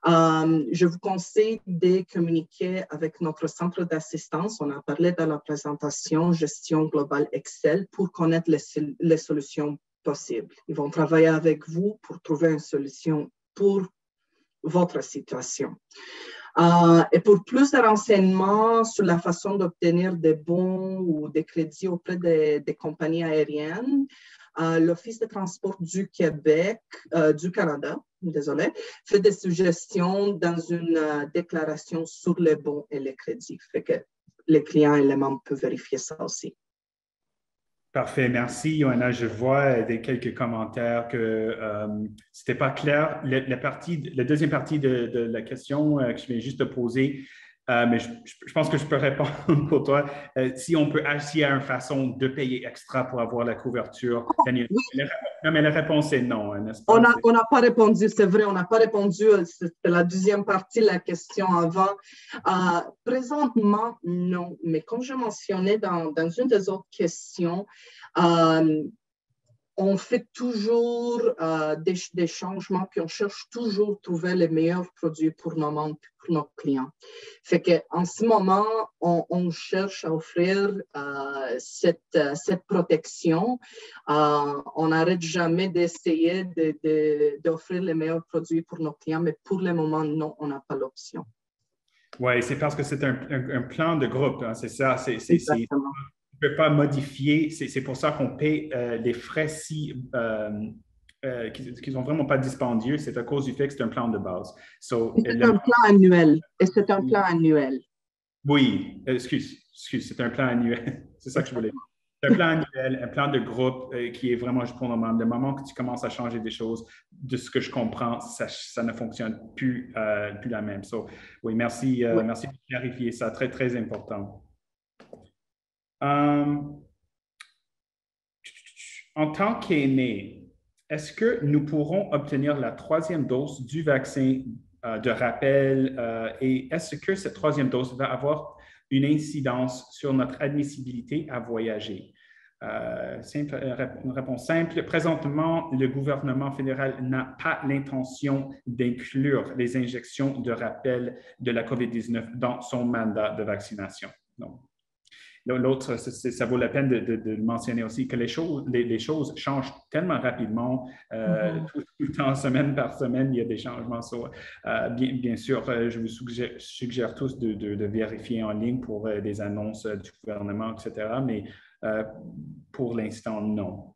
je vous conseille de communiquer avec notre centre d'assistance. On a parlé dans la présentation Gestion globale Excel pour connaître les solutions possibles. Ils vont travailler avec vous pour trouver une solution pour votre situation. Et pour plus de renseignements sur la façon d'obtenir des bons ou des crédits auprès des compagnies aériennes, l'Office de transport du Québec, du Canada, désolé, fait des suggestions dans une déclaration sur les bons et les crédits. Fait que les clients et les membres peuvent vérifier ça aussi. Parfait, merci, Johanna. Je vois quelques commentaires que ce n'était pas clair. La deuxième partie de la question que je viens juste de poser, mais je pense que je peux répondre pour toi. S'il y a une façon de payer extra pour avoir la couverture, oui. Non, mais la réponse est non, n'est-ce pas? On n'a pas répondu, c'est vrai, on n'a pas répondu. C'était la deuxième partie de la question avant. Présentement, non. Mais comme je mentionnais dans une des autres questions, on fait toujours des changements, puis on cherche toujours à trouver les meilleurs produits pour nos membres, pour nos clients. Fait qu'en ce moment, on cherche à offrir cette protection. On n'arrête jamais d'essayer d'offrir les meilleurs produits pour nos clients, mais pour le moment, non, on n'a pas l'option. Oui, c'est parce que c'est un plan de groupe, hein, c'est ça. Exactement. On ne peut pas modifier. C'est pour ça qu'on paie les frais qui ne sont vraiment pas dispendieux. C'est à cause du fait que c'est un plan de base. C'est un plan annuel. Et c'est un plan annuel. Oui, excuse, c'est un plan annuel. C'est ça que je voulais dire. un plan annuel, un plan de groupe qui est vraiment juste pour le moment. Le moment que tu commences à changer des choses, de ce que je comprends, ça ne fonctionne plus, plus la même. So, oui, merci, merci de clarifier ça. Très, très important. En tant qu'aîné, est-ce que nous pourrons obtenir la 3e dose du vaccin de rappel et est-ce que cette 3e dose va avoir une incidence sur notre admissibilité à voyager? Une réponse simple. Présentement, le gouvernement fédéral n'a pas l'intention d'inclure les injections de rappel de la COVID-19 dans son mandat de vaccination. Donc, l'autre, ça vaut la peine de mentionner aussi que les choses changent tellement rapidement, tout le temps, semaine par semaine, il y a des changements. Bien sûr, je vous suggère tous de vérifier en ligne pour des annonces du gouvernement, etc., mais pour l'instant, non.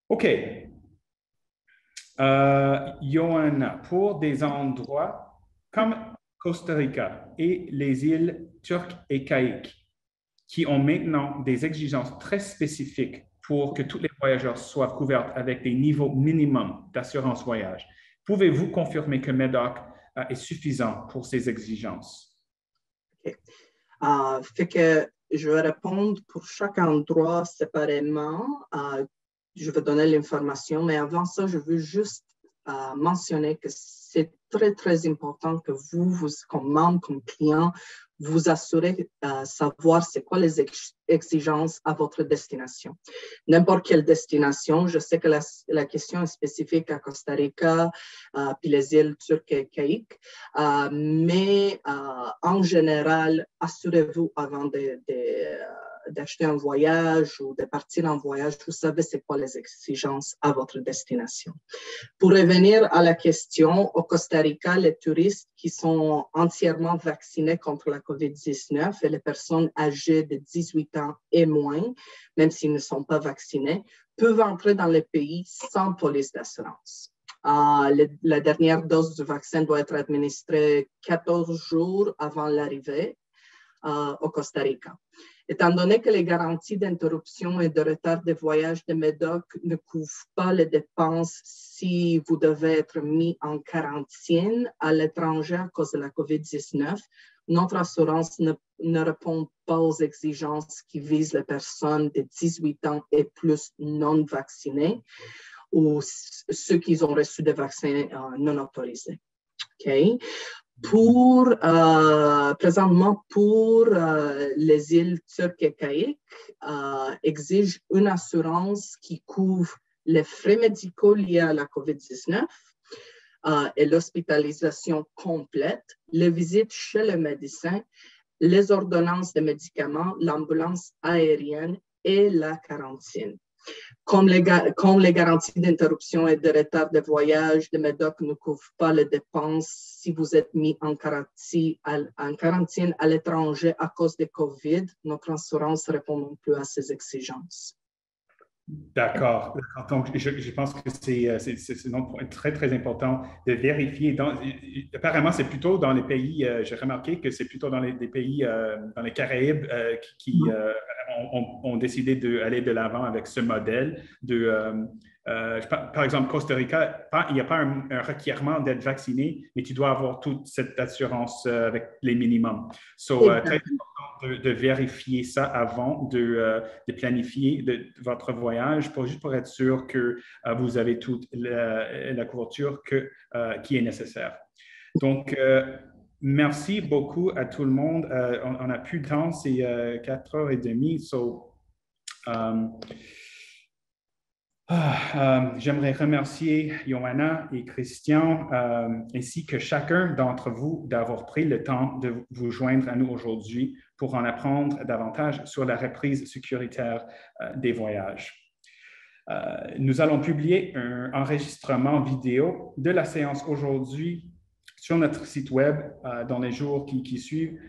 OK. Johanna, pour des endroits comme Costa Rica et les îles Turques et Caïques, qui ont maintenant des exigences très spécifiques pour que tous les voyageurs soient couverts avec des niveaux minimums d'assurance voyage. Pouvez-vous confirmer que MEDOC est suffisant pour ces exigences? OK. Fait que je vais répondre pour chaque endroit séparément. Je vais donner l'information, mais avant ça, je veux juste mentionner que c'est très, très important que vous comme membre, comme client, vous assurez savoir c'est quoi les exigences à votre destination. N'importe quelle destination, je sais que la question est spécifique à Costa Rica, puis les îles Turques et Caïques, mais en général, assurez-vous avant d'acheter un voyage ou de partir en voyage, vous savez c'est quoi les exigences à votre destination. Pour revenir à la question, au Costa Rica, les touristes qui sont entièrement vaccinés contre la COVID-19 et les personnes âgées de 18 ans et moins, même s'ils ne sont pas vaccinés, peuvent entrer dans le pays sans police d'assurance. La dernière dose du vaccin doit être administrée 14 jours avant l'arrivée au Costa Rica. Étant donné que les garanties d'interruption et de retard de voyage de MEDOC ne couvrent pas les dépenses si vous devez être mis en quarantaine à l'étranger à cause de la COVID-19, notre assurance ne répond pas aux exigences qui visent les personnes de 18 ans et plus non vaccinées ou ceux qui ont reçu des vaccins non autorisés. Okay. Présentement, pour les îles Turques et Caïques, exige une assurance qui couvre les frais médicaux liés à la COVID-19 et l'hospitalisation complète, les visites chez le médecin, les ordonnances de médicaments, l'ambulance aérienne et la quarantaine. Comme les garanties d'interruption et de retard de voyage de MEDOC ne couvrent pas les dépenses si vous êtes mis en quarantaine à l'étranger à cause de COVID, notre assurance ne répond non plus à ces exigences. D'accord. Donc, je pense que c'est un point très, très important de vérifier. Apparemment, c'est plutôt dans les pays, j'ai remarqué que c'est plutôt dans les pays dans les Caraïbes qui ont décidé d'aller de l'avant avec ce modèle par exemple, Costa Rica, il n'y a pas un requirement d'être vacciné, mais tu dois avoir toute cette assurance avec les minimums. Très important de vérifier ça avant de planifier votre voyage, juste pour être sûr que vous avez toute la couverture qui est nécessaire. Donc, merci beaucoup à tout le monde. On n'a plus de temps, c'est 4h30. J'aimerais remercier Johanna et Christian, ainsi que chacun d'entre vous d'avoir pris le temps de vous joindre à nous aujourd'hui pour en apprendre davantage sur la reprise sécuritaire des voyages. Nous allons publier un enregistrement vidéo de la séance aujourd'hui sur notre site web dans les jours qui suivent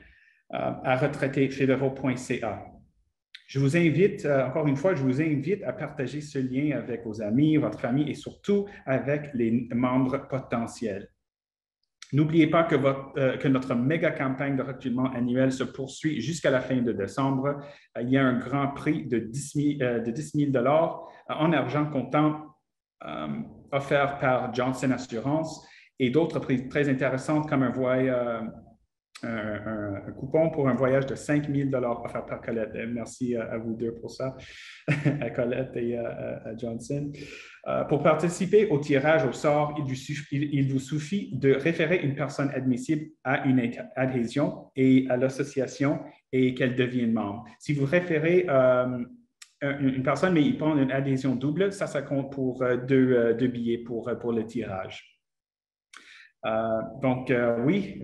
à retraitéfédéraux.ca. Je vous invite, encore une fois, je vous invite à partager ce lien avec vos amis, votre famille et surtout avec les membres potentiels. N'oubliez pas que notre méga campagne de recrutement annuel se poursuit jusqu'à la fin de décembre. Il y a un grand prix de 10 000 en argent comptant offert par Johnson Assurance et d'autres prix très intéressantes comme un coupon pour un voyage de 5 000 offert par Colette. Merci à vous deux pour ça, à Colette et à Johnson. Pour participer au tirage au sort, il vous suffit de référer une personne admissible à une adhésion et à l'association et qu'elle devienne membre. Si vous référez une personne, mais il prend une adhésion double, ça compte pour deux billets pour le tirage. Oui,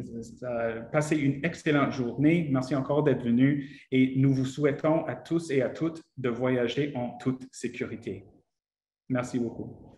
passez une excellente journée. Merci encore d'être venu et nous vous souhaitons à tous et à toutes de voyager en toute sécurité. Merci beaucoup.